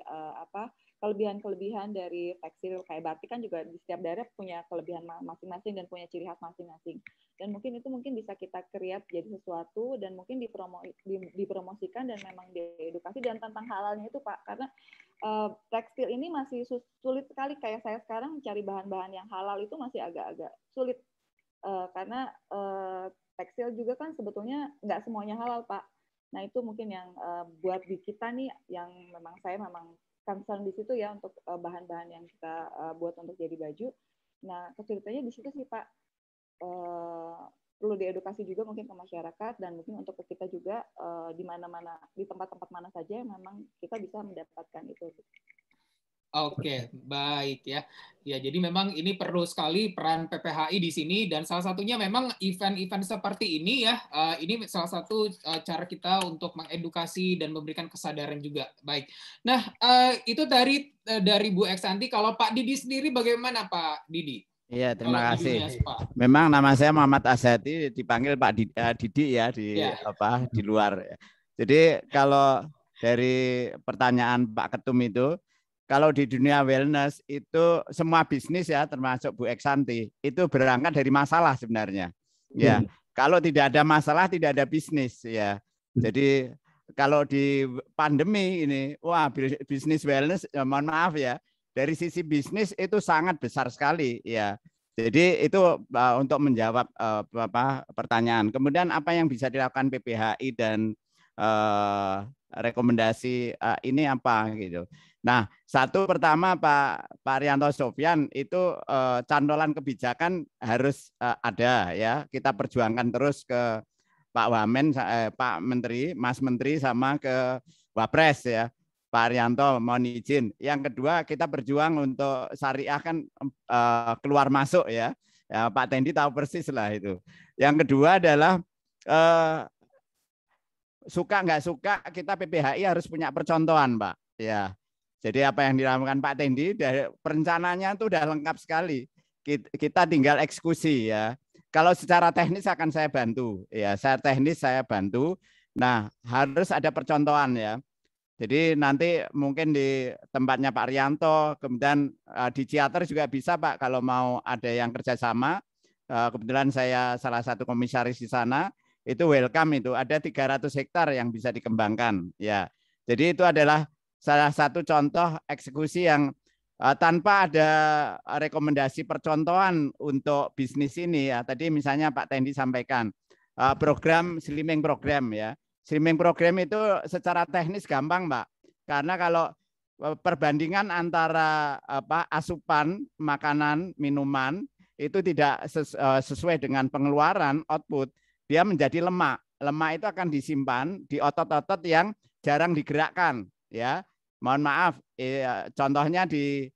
kelebihan-kelebihan dari tekstil kayak batik kan juga di setiap daerah punya kelebihan masing-masing dan punya ciri khas masing-masing. Dan mungkin itu bisa kita create jadi sesuatu dan mungkin dipromosikan dan memang diedukasi dan tentang halalnya itu Pak, karena tekstil ini masih sulit sekali, kayak saya sekarang mencari bahan-bahan yang halal itu masih agak-agak sulit karena tekstil juga kan sebetulnya nggak semuanya halal Pak. Nah itu mungkin yang buat di kita nih yang saya memang concern di situ ya untuk bahan-bahan yang kita buat untuk jadi baju. Nah kesulitannya di situ sih Pak. Perlu diedukasi juga mungkin ke masyarakat dan mungkin untuk kita juga di mana-mana, di tempat-tempat mana saja memang kita bisa mendapatkan itu. Oke, baik ya. Ya, jadi memang ini perlu sekali peran PPHI di sini dan salah satunya memang event-event seperti ini ya. Ini salah satu cara kita untuk mengedukasi dan memberikan kesadaran juga. Baik. Nah, itu dari Bu Eksanti. Kalau Pak Didi sendiri bagaimana Pak Didi? Iya, terima kasih. Memang nama saya Muhammad Asyati, dipanggil Pak Didi ya di luar. Jadi kalau dari pertanyaan Pak Ketum itu, kalau di dunia wellness itu semua bisnis ya, termasuk Bu Eksanti, itu berangkat dari masalah sebenarnya. Ya, kalau tidak ada masalah tidak ada bisnis ya. Jadi kalau di pandemi ini, wah bisnis wellness, ya, mohon maaf ya, dari sisi bisnis itu sangat besar sekali ya. Jadi itu untuk menjawab pertanyaan. Kemudian apa yang bisa dilakukan PPHI dan rekomendasi ini apa gitu. Nah, satu pertama Pak Rianto Sofyan itu cantolan kebijakan harus ada ya. Kita perjuangkan terus ke Pak Wamen, Pak Menteri, Mas Menteri sama ke Wapres ya. Pak Rianto mohon izin. Yang kedua kita berjuang untuk syariah kan keluar masuk ya. Pak Tendi tahu persis lah itu. Yang kedua adalah suka nggak suka kita PPHI harus punya percontohan Pak. Ya. Jadi apa yang dilakukan Pak Tendi, perencanaannya itu udah lengkap sekali. Kita tinggal eksekusi ya. Kalau secara teknis akan saya bantu. Ya, saya teknis saya bantu. Nah, harus ada percontohan ya. Jadi nanti mungkin di tempatnya Pak Rianto, kemudian di Ciater juga bisa Pak kalau mau ada yang kerjasama. Kebetulan saya salah satu komisaris di sana. Itu welcome itu. Ada 300 hektar yang bisa dikembangkan. Ya, jadi itu adalah salah satu contoh eksekusi yang tanpa ada rekomendasi percontohan untuk bisnis ini ya. Tadi misalnya Pak Tendi sampaikan program slimming program ya. Slimming program itu secara teknis gampang Pak. Karena kalau perbandingan antara asupan makanan, minuman itu tidak sesuai dengan pengeluaran output, dia menjadi lemak. Lemak itu akan disimpan di otot-otot yang jarang digerakkan ya. Mohon maaf, contohnya di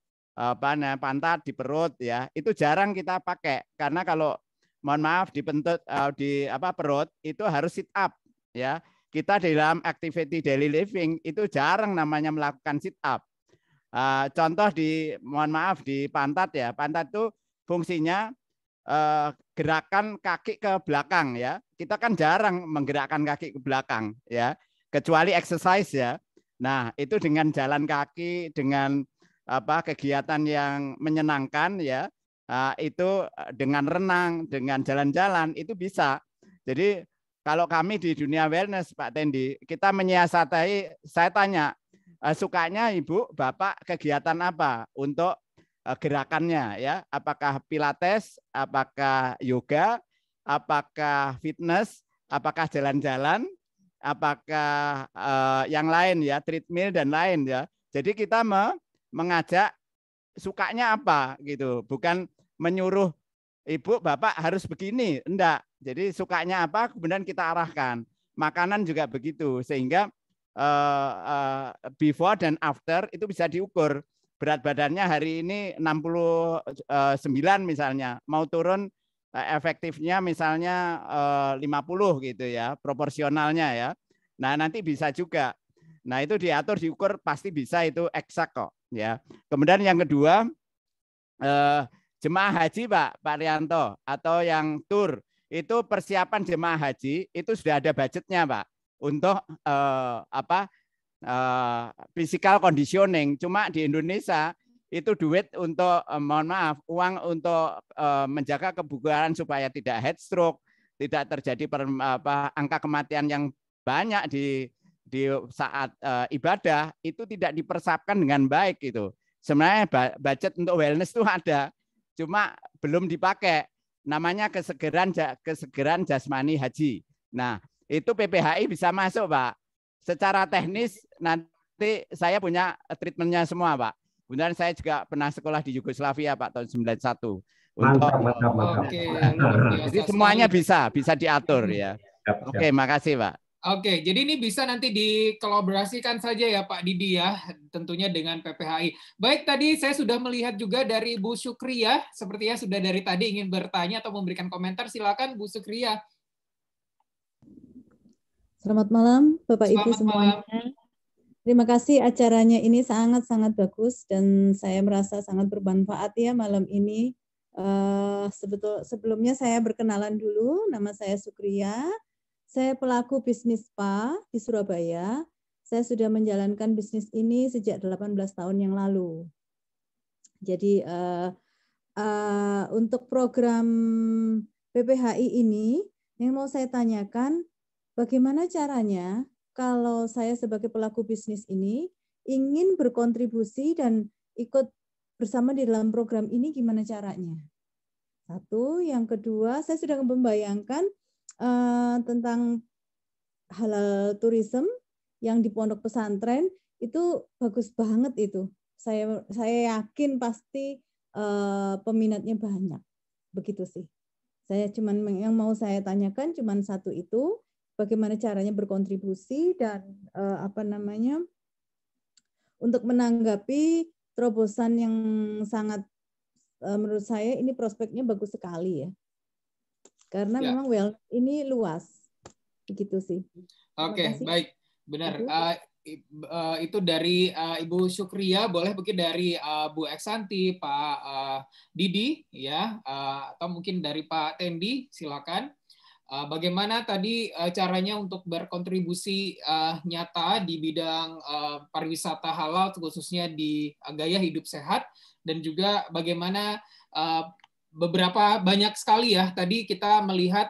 pantat, di perut ya, itu jarang kita pakai karena kalau mohon maaf di perut itu harus sit up ya. Kita dalam activity daily living itu jarang namanya melakukan sit up. Contoh mohon maaf di pantat ya, pantat itu fungsinya gerakan kaki ke belakang ya. Kita kan jarang menggerakkan kaki ke belakang ya, kecuali exercise ya. Nah, itu dengan jalan kaki, dengan kegiatan yang menyenangkan ya, itu dengan renang, dengan jalan-jalan itu bisa. Jadi kalau kami di dunia wellness Pak Tendi, kita menyiasati, saya tanya, sukanya Ibu, Bapak kegiatan apa untuk gerakannya ya, apakah pilates, apakah yoga, apakah fitness, apakah jalan-jalan, apakah yang lain ya, treadmill dan lain ya. Jadi kita mengajak sukanya apa gitu, bukan menyuruh ibu bapak harus begini, enggak. Jadi sukanya apa kemudian kita arahkan. Makanan juga begitu, sehingga before dan after itu bisa diukur. Berat badannya hari ini 69 misalnya, mau turun efektifnya misalnya 50 gitu ya, proporsionalnya ya. Nah, nanti bisa juga. Nah, itu diatur, diukur, pasti bisa, itu eksak kok ya. Kemudian yang kedua, jemaah haji Pak Rianto atau yang tur, itu persiapan jemaah haji itu sudah ada budgetnya Pak untuk physical conditioning. Cuma di Indonesia itu duit untuk mohon maaf, uang untuk menjaga kebugaran supaya tidak heat stroke, tidak terjadi angka kematian yang banyak di saat ibadah, itu tidak dipersiapkan dengan baik gitu. Sebenarnya budget untuk wellness itu ada, cuma belum dipakai. Namanya kesegeran jasmani haji. Nah, itu PPHI bisa masuk, Pak. Secara teknis nanti saya punya treatmentnya semua, Pak. Kemudian saya juga pernah sekolah di Yugoslavia, Pak, tahun 91. Mantap. Oke, jadi semuanya bisa diatur ya. Oke, makasih, Pak. Oke, jadi ini bisa nanti dikolaborasikan saja ya Pak Didi ya, tentunya dengan PPHI. Baik, tadi saya sudah melihat juga dari Bu Sukria, sepertinya sudah dari tadi ingin bertanya atau memberikan komentar. Silakan Bu Sukria. Selamat malam Bapak Ibu semuanya. Terima kasih, acaranya ini sangat-sangat bagus dan saya merasa sangat bermanfaat ya malam ini. Sebelumnya saya berkenalan dulu, nama saya Sukria. Saya pelaku bisnis spa di Surabaya. Saya sudah menjalankan bisnis ini sejak 18 tahun yang lalu. Jadi untuk program PPHI ini, yang mau saya tanyakan, bagaimana caranya kalau saya sebagai pelaku bisnis ini ingin berkontribusi dan ikut bersama di dalam program ini, gimana caranya? Satu, yang kedua, saya sudah membayangkan tentang halal tourism yang di pondok pesantren itu bagus banget itu. Saya yakin pasti peminatnya banyak. Begitu sih. Saya cuman yang mau saya tanyakan cuman satu itu, bagaimana caranya berkontribusi dan untuk menanggapi terobosan yang sangat menurut saya ini prospeknya bagus sekali ya. Karena memang wellness ini luas, begitu sih. Oke, baik, benar. Itu dari Ibu Sukria, boleh mungkin dari Bu Eksanti, Pak Didi, ya, atau mungkin dari Pak Tendi, silakan. Bagaimana tadi caranya untuk berkontribusi nyata di bidang pariwisata halal, khususnya di gaya hidup sehat, dan juga bagaimana banyak sekali ya tadi kita melihat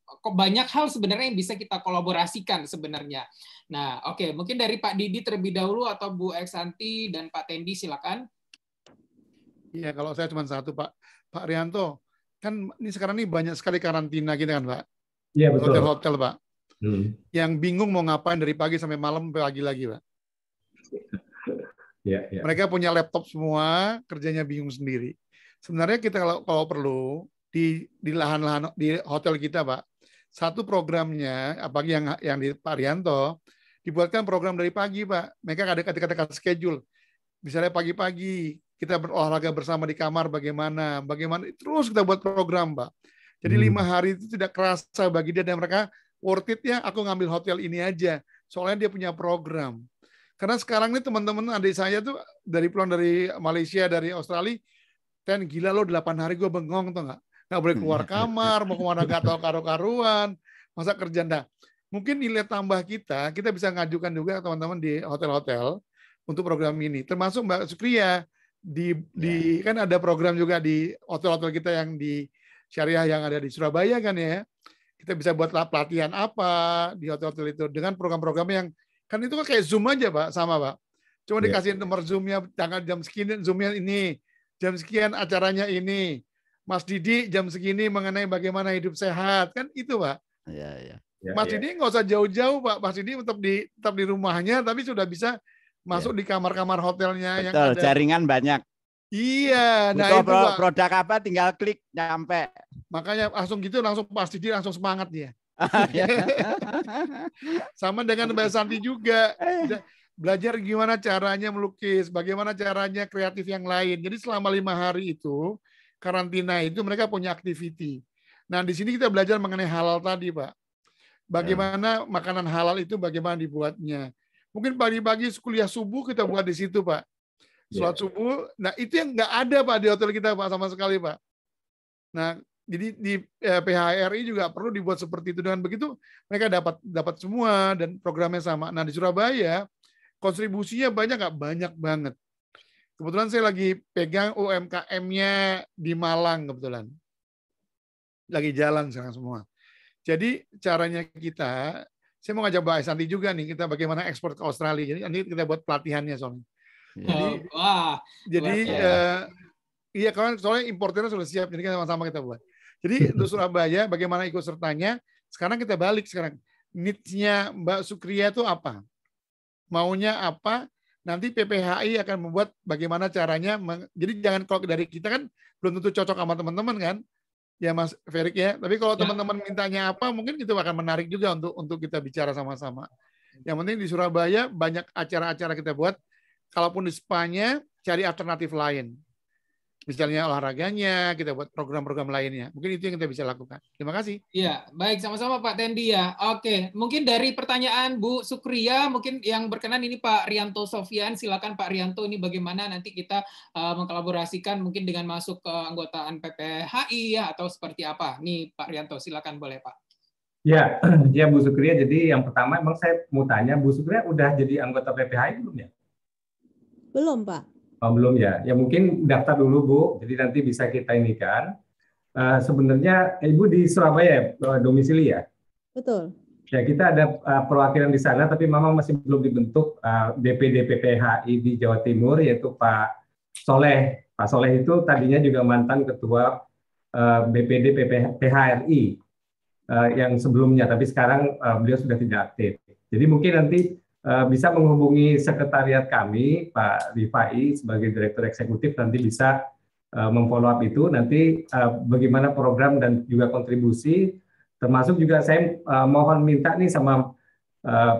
kok banyak hal sebenarnya yang bisa kita kolaborasikan sebenarnya. Nah, oke, mungkin dari Pak Didi terlebih dahulu atau Bu Eksanti dan Pak Tendi silakan. Iya, kalau saya cuma satu, Pak Rianto, kan ini sekarang ini banyak sekali karantina gitu kan, Pak? Iya, betul. Hotel-hotel, Pak. Yang bingung mau ngapain dari pagi sampai malam sampai pagi lagi, Pak. Ya. Mereka punya laptop semua, kerjanya bingung sendiri. Sebenarnya kita kalau perlu di lahan-lahan di hotel kita, Pak, satu programnya, apalagi yang di Pak Rianto, dibuatkan program dari pagi, Pak. Mereka ada kata-kata schedule. Misalnya pagi-pagi kita berolahraga bersama di kamar, bagaimana terus kita buat program, Pak. Jadi 5 hari itu tidak kerasa bagi dia, dan mereka worth it ya, aku ngambil hotel ini aja. Soalnya dia punya program. Karena sekarang ini teman-teman adik saya tuh pulang dari Malaysia, dari Australia, gila lo 8 hari gue bengong tuh nggak boleh keluar kamar, mau kemana nggak tahu karu-karuan, masa kerja. Nah, mungkin nilai tambah kita bisa ngajukan juga teman-teman di hotel-hotel untuk program ini, termasuk Mbak Sukria kan ada program juga di hotel-hotel kita yang di syariah yang ada di Surabaya kan ya. Kita bisa buat pelatihan apa di hotel-hotel itu dengan program-program yang kan itu kan kayak Zoom aja, Pak, sama Pak. Cuma dikasih nomor Zoom-nya tanggal jam segini, Zoom-nya ini. jam sekian acaranya ini. Mas Didi jam segini mengenai bagaimana hidup sehat. Kan itu, Pak. Iya. Mas Didi nggak usah jauh-jauh, Pak. Mas Didi tetap di rumahnya, tapi sudah bisa masuk di kamar-kamar hotelnya yang Betul, ada. jaringan banyak. Iya, nah Butuh itu Pak. Produk apa tinggal klik nyampe. Makanya langsung gitu, langsung Mas Didi langsung semangat dia. Sama dengan Mbak Santi juga. Belajar gimana caranya melukis, bagaimana caranya kreatif yang lain. Jadi selama 5 hari itu, karantina itu mereka punya activity. Nah, di sini kita belajar mengenai halal tadi, Pak. Bagaimana makanan halal itu, bagaimana dibuatnya. Mungkin pagi-pagi kuliah subuh kita buat di situ, Pak. Sholat subuh. Nah, itu yang nggak ada, Pak, di hotel kita, Pak, sama sekali, Pak. Nah, jadi di PHRI juga perlu dibuat seperti itu. Dengan begitu mereka dapat semua dan programnya sama. Nah, di Surabaya kontribusinya banyak nggak? Banyak banget. Kebetulan saya lagi pegang UMKM-nya di Malang kebetulan. Lagi jalan sekarang semua. Jadi caranya kita, saya mau ngajak Mbak Santi juga nih, kita bagaimana ekspor ke Australia. Jadi nanti kita buat pelatihannya soalnya. Jadi iya kan soalnya importernya sudah siap, jadi sama-sama kita buat. Jadi untuk Surabaya bagaimana ikut sertanya? Sekarang kita balik sekarang. Needs-nya Mbak Sukria itu apa? Maunya apa? Nanti PPHI akan membuat bagaimana caranya. Jadi jangan kalau dari kita kan belum tentu cocok sama teman-teman kan, ya Mas Ferik ya. Tapi kalau teman-teman mintanya apa, mungkin itu akan menarik juga untuk kita bicara sama-sama. Yang penting di Surabaya banyak acara-acara kita buat. Kalaupun di Spanya cari alternatif lain. Misalnya olahraganya, kita buat program-program lainnya. Mungkin itu yang kita bisa lakukan. Terima kasih. Iya, baik sama-sama Pak Tendi ya. Oke, mungkin dari pertanyaan Bu Sukria, mungkin yang berkenan ini Pak Rianto Sofian. Silakan Pak Rianto, ini bagaimana nanti kita mengkolaborasikan mungkin dengan masuk ke anggotaan PPHI ya, atau seperti apa? Nih Pak Rianto, silakan boleh Pak. Ya, ya Bu Sukria. Jadi yang pertama emang saya mau tanya, Bu Sukria udah jadi anggota PPHI belum ya? Belum, Pak. Oh, belum ya. Ya mungkin daftar dulu Bu. Jadi nanti bisa kita ini kan. Sebenarnya Ibu di Surabaya domisili ya? Betul. Ya kita ada perwakilan di sana, tapi memang masih belum dibentuk DPD PPHI di Jawa Timur, yaitu Pak Soleh. Pak Soleh itu tadinya juga mantan ketua BPD PHRI yang sebelumnya, tapi sekarang beliau sudah tidak aktif. Jadi mungkin nanti bisa menghubungi sekretariat kami, Pak Rifai sebagai Direktur Eksekutif, nanti bisa memfollow up itu, nanti bagaimana program dan juga kontribusi, termasuk juga saya mohon minta nih sama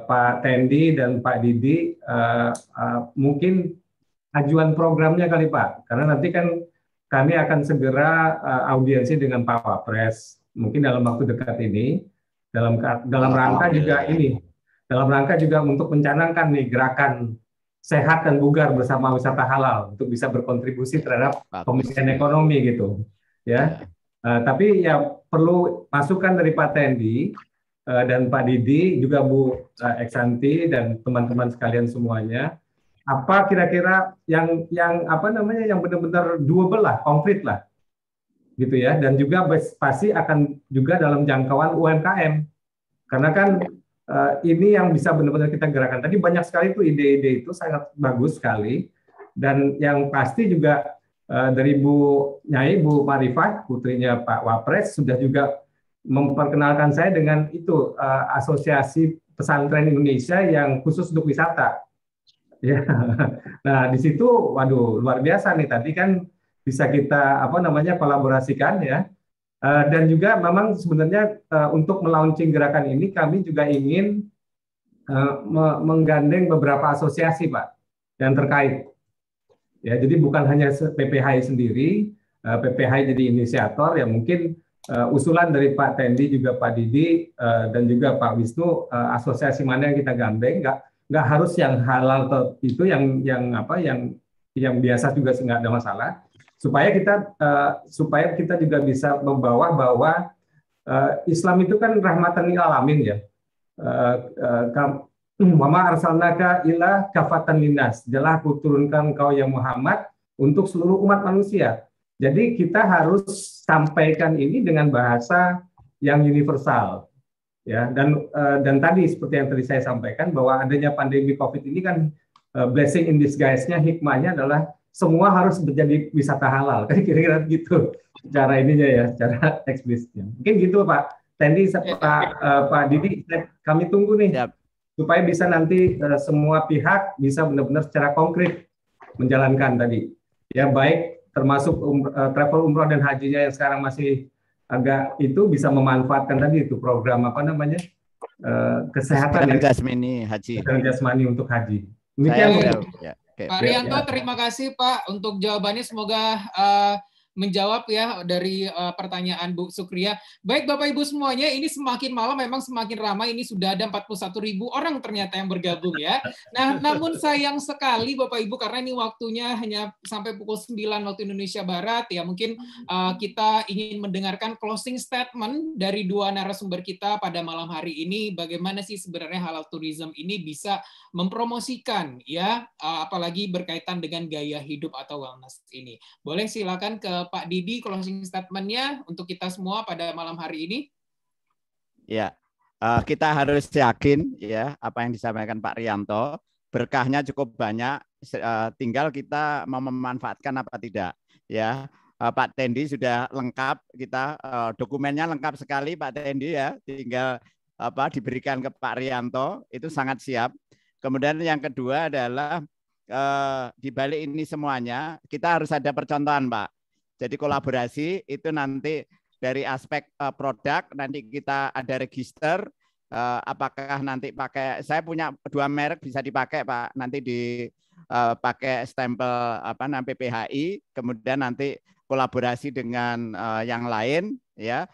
Pak Tendi dan Pak Didi, mungkin ajuan programnya kali Pak, karena nanti kan kami akan segera audiensi dengan Pak Wapres, mungkin dalam waktu dekat ini, dalam rangka juga ini, dalam rangka juga untuk mencanangkan nih gerakan sehat dan bugar bersama wisata halal untuk bisa berkontribusi terhadap pemulihan ekonomi gitu, ya. Tapi ya perlu masukan dari Pak Tendi dan Pak Didi juga Bu Eksanti dan teman-teman sekalian semuanya. Apa kira-kira yang apa namanya yang benar-benar doable lah, konkret lah, gitu ya. Dan juga pasti akan juga dalam jangkauan UMKM, karena kan ini yang bisa benar-benar kita gerakan. Tadi banyak sekali tuh ide-ide itu sangat bagus sekali, dan yang pasti juga dari Bu Nyai, Bu Marifah, putrinya Pak Wapres sudah juga memperkenalkan saya dengan itu Asosiasi Pesantren Indonesia yang khusus untuk wisata. Ya, nah di situ, waduh luar biasa nih. Tadi kan bisa kita apa namanya kolaborasikan ya. Dan juga memang sebenarnya untuk melaunching gerakan ini kami juga ingin menggandeng beberapa asosiasi Pak yang terkait. Ya, jadi bukan hanya PPHI sendiri, PPHI jadi inisiator ya, mungkin usulan dari Pak Tendi juga Pak Didi dan juga Pak Wisnu, asosiasi mana yang kita gandeng, nggak harus yang halal itu yang biasa juga nggak ada masalah. Supaya kita juga bisa membawa bahwa Islam itu kan rahmatan lil alamin ya. Wa ma arsalnaka illa kafatan linnas. Jelas aku turunkan engkau ya Muhammad untuk seluruh umat manusia. Jadi kita harus sampaikan ini dengan bahasa yang universal. Ya, dan tadi seperti yang tadi saya sampaikan bahwa adanya pandemi Covid ini kan blessing in disguise-nya, hikmahnya adalah semua harus menjadi wisata halal. Kan kira-kira gitu cara ininya ya, cara eksplisitnya. Mungkin gitu Pak Tendi, Pak Didi, kami tunggu nih supaya bisa nanti semua pihak bisa benar-benar secara konkret menjalankan tadi. Ya baik termasuk travel umroh dan hajinya yang sekarang masih agak itu bisa memanfaatkan tadi itu program apa namanya kesehatan jasmani haji. Jasmani untuk haji. Demikian. Pak Rianto, terima kasih Pak untuk jawabannya. Semoga menjawab ya dari pertanyaan Bu Sukria. Baik Bapak Ibu semuanya, ini semakin malam memang semakin ramai. Ini sudah ada 41.000 orang ternyata yang bergabung ya. Nah, namun sayang sekali Bapak Ibu karena ini waktunya hanya sampai pukul 9 waktu Indonesia Barat ya. Mungkin kita ingin mendengarkan closing statement dari dua narasumber kita pada malam hari ini. Bagaimana sih sebenarnya halal tourism ini bisa mempromosikan ya, apalagi berkaitan dengan gaya hidup atau wellness ini. Boleh silakan ke Pak Didi closing statement-nya untuk kita semua pada malam hari ini. Ya, kita harus yakin ya apa yang disampaikan Pak Rianto, berkahnya cukup banyak, tinggal kita mau memanfaatkan apa tidak. Ya, Pak Tendi sudah lengkap, kita dokumennya lengkap sekali Pak Tendi ya, tinggal diberikan ke Pak Rianto, itu sangat siap. Kemudian yang kedua adalah di balik ini semuanya kita harus ada percontohan Pak. Jadi kolaborasi itu nanti dari aspek produk, nanti kita ada register, apakah nanti pakai, saya punya 2 merek bisa dipakai Pak, nanti dipakai stempel PPHI, kemudian nanti kolaborasi dengan yang lain ya,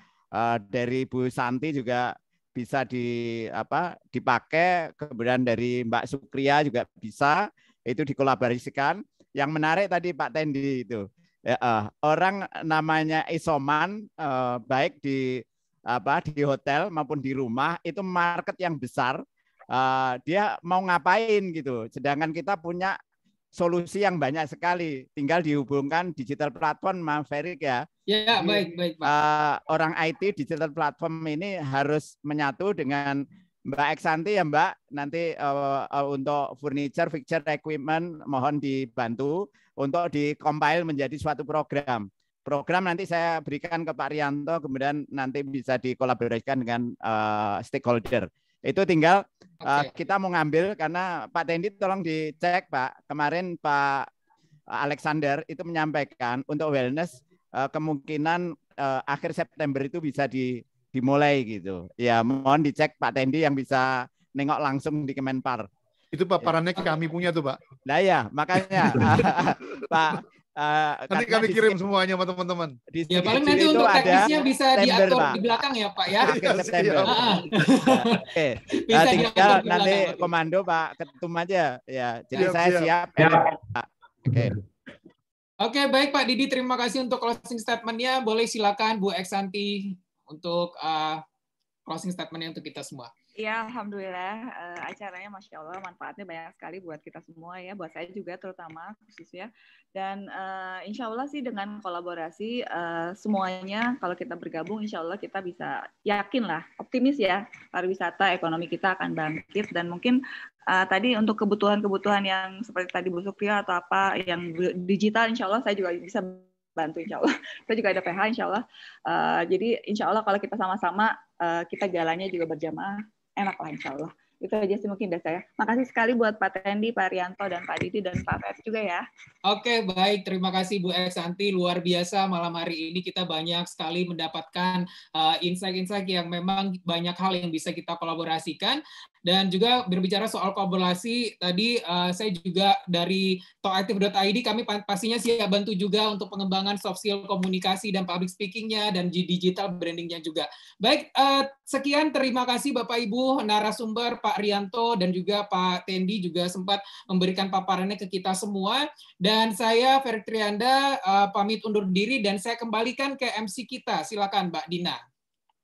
dari Bu Santi juga bisa dipakai, kemudian dari Mbak Sukria juga bisa, itu dikolaborasikan. Yang menarik tadi Pak Tendi itu, ya, orang namanya isoman, baik di hotel maupun di rumah, itu market yang besar, dia mau ngapain gitu. Sedangkan kita punya solusi yang banyak sekali, tinggal dihubungkan digital platform, Mas Ferik ya. Ya, baik Pak. Orang IT digital platform ini harus menyatu dengan Mbak Eksanti ya Mbak, nanti untuk furniture, fixture, equipment mohon dibantu untuk di-compile menjadi suatu program. Program nanti saya berikan ke Pak Rianto, kemudian nanti bisa dikolaborasikan dengan stakeholder. Itu tinggal kita mau ngambil, karena Pak Tendi tolong dicek Pak, kemarin Pak Alexander itu menyampaikan untuk wellness kemungkinan akhir September itu bisa dimulai gitu. Ya mohon dicek Pak Tendi yang bisa nengok langsung di Kemenpar. Itu paparannya kami punya tuh Pak. Nah ya makanya Pak. Nanti kami kirim semuanya sama teman-teman. Ya paling nanti untuk teknisnya bisa diatur di belakang ya Pak ya. Akhir September. Oke. Nah, tinggal nanti komando Pak Ketum aja ya. Jadi saya siap. Oke. Oke baik Pak Didi, terima kasih untuk closing statement-nya. Boleh silakan Bu Eksanti untuk closing statement-nya untuk kita semua. Ya, alhamdulillah acaranya Masya Allah manfaatnya banyak sekali buat kita semua ya, buat saya juga terutama khususnya. Dan insya Allah sih dengan kolaborasi semuanya kalau kita bergabung insya Allah kita bisa yakin lah, optimis ya pariwisata ekonomi kita akan bangkit. Dan mungkin tadi untuk kebutuhan-kebutuhan yang seperti tadi Bu Sukria atau apa yang digital insya Allah saya juga bisa bantu insya Allah. Kita juga ada PH insya Allah. Jadi insya Allah kalau kita sama-sama kita jalannya juga berjamaah enak lah insya Allah. Itu aja sih mungkin dari saya. Makasih sekali buat Pak Tendi, Pak Rianto, dan Pak Didi, dan Pak Fer juga ya. Oke, baik. Terima kasih Bu Eksanti. Luar biasa malam hari ini kita banyak sekali mendapatkan insight-insight yang memang banyak hal yang bisa kita kolaborasikan. Dan juga berbicara soal kolaborasi, tadi saya juga dari toaktif.id kami pastinya siap bantu juga untuk pengembangan soft skill komunikasi dan public speaking-nya dan digital branding-nya juga. Baik, sekian terima kasih Bapak Ibu narasumber Pak Rianto dan juga Pak Tendi juga sempat memberikan paparannya ke kita semua. Dan saya Ferik Trianda pamit undur diri dan saya kembalikan ke MC kita. Silakan Mbak Dina.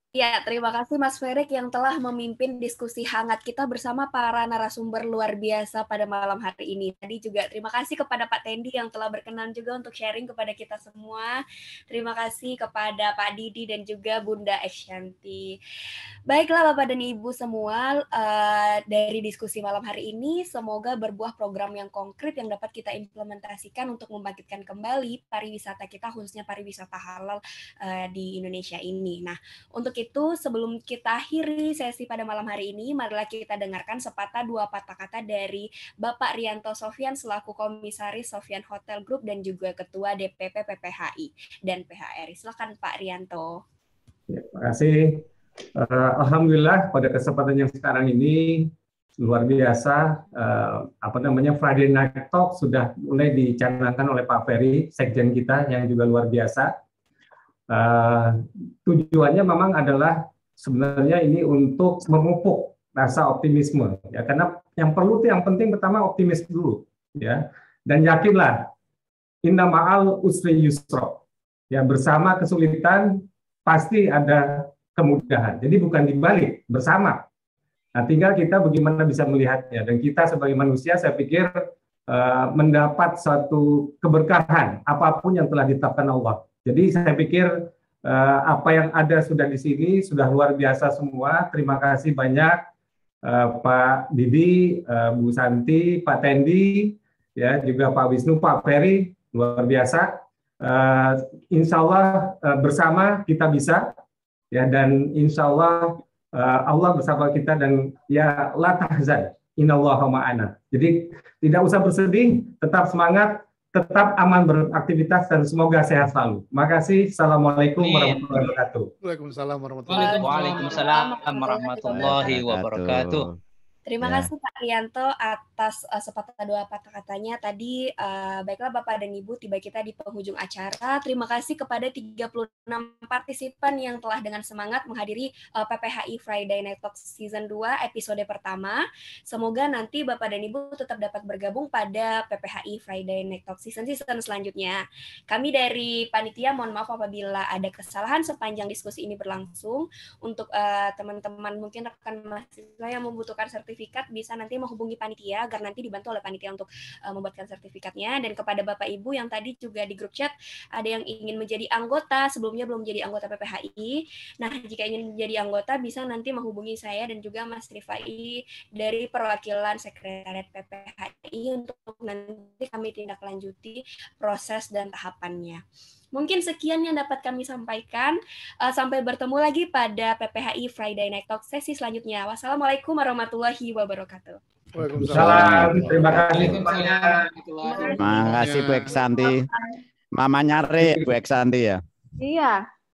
Ya, terima kasih Mas Ferik yang telah memimpin diskusi hangat kita bersama para narasumber luar biasa pada malam hari ini. Tadi juga terima kasih kepada Pak Tendi yang telah berkenan juga untuk sharing kepada kita semua. Terima kasih kepada Pak Didi dan juga Bunda Eksyanti. Baiklah Bapak dan Ibu semua, dari diskusi malam hari ini semoga berbuah program yang konkret yang dapat kita implementasikan untuk membangkitkan kembali pariwisata kita, khususnya pariwisata halal di Indonesia ini. Nah, untuk itu, sebelum kita akhiri sesi pada malam hari ini, marilah kita dengarkan sepatah dua patah kata dari Bapak Rianto Sofyan selaku Komisaris Sofyan Hotel Group dan juga Ketua DPP PPHI dan PHRI. Silakan Pak Rianto. Ya, terima kasih. Alhamdulillah pada kesempatan yang sekarang ini luar biasa. Friday Night Talk sudah mulai dicanangkan oleh Pak Ferry, Sekjen kita yang juga luar biasa. Tujuannya memang adalah sebenarnya ini untuk memupuk rasa optimisme ya, karena yang penting pertama optimis dulu ya, dan yakinlah inna ma'al usri yusra ya, bersama kesulitan pasti ada kemudahan, jadi bukan dibalik, bersama. Nah, tinggal kita bagaimana bisa melihatnya, dan kita sebagai manusia saya pikir mendapat suatu keberkahan apapun yang telah ditetapkan Allah. Jadi saya pikir apa yang ada sudah di sini sudah luar biasa semua. Terima kasih banyak Pak Didi, Bu Santi, Pak Tendi, ya juga Pak Wisnu, Pak Ferry, luar biasa. Insya Allah bersama kita bisa, ya, dan insya Allah Allah bersama kita, dan ya la tahzan, innallaha ma'ana. Jadi tidak usah bersedih, tetap semangat, tetap aman beraktivitas, dan semoga sehat selalu. Makasih. Assalamualaikum warahmatullahi wabarakatuh. Waalaikumsalam warahmatullahi wabarakatuh. Terima kasih Pak Rianto atas sepatah dua patah katanya tadi. Baiklah Bapak dan Ibu, tiba kita di penghujung acara. Terima kasih kepada 36 partisipan yang telah dengan semangat menghadiri PPHI Friday Night Talk Season 2 episode pertama. Semoga nanti Bapak dan Ibu tetap dapat bergabung pada PPHI Friday Night Talk Season selanjutnya. Kami dari panitia mohon maaf apabila ada kesalahan sepanjang diskusi ini berlangsung. Untuk teman-teman mungkin rekan mahasiswa yang membutuhkan sertifikat bisa nanti menghubungi panitia agar nanti dibantu oleh panitia untuk membuatkan sertifikatnya. Dan kepada Bapak Ibu yang tadi juga di grup chat ada yang ingin menjadi anggota, sebelumnya belum menjadi anggota PPHI. Nah, jika ingin menjadi anggota bisa nanti menghubungi saya dan juga Mas Rifai dari perwakilan Sekretariat PPHI untuk nanti kami tindak lanjuti proses dan tahapannya. Mungkin sekian yang dapat kami sampaikan. Sampai bertemu lagi pada PPHI Friday Night Talk sesi selanjutnya. Wassalamualaikum warahmatullahi wabarakatuh. Waalaikumsalam. Terima kasih. Terima kasih Bu Eksyanti. Mamanya Re, Bu Eksyanti ya. Iya.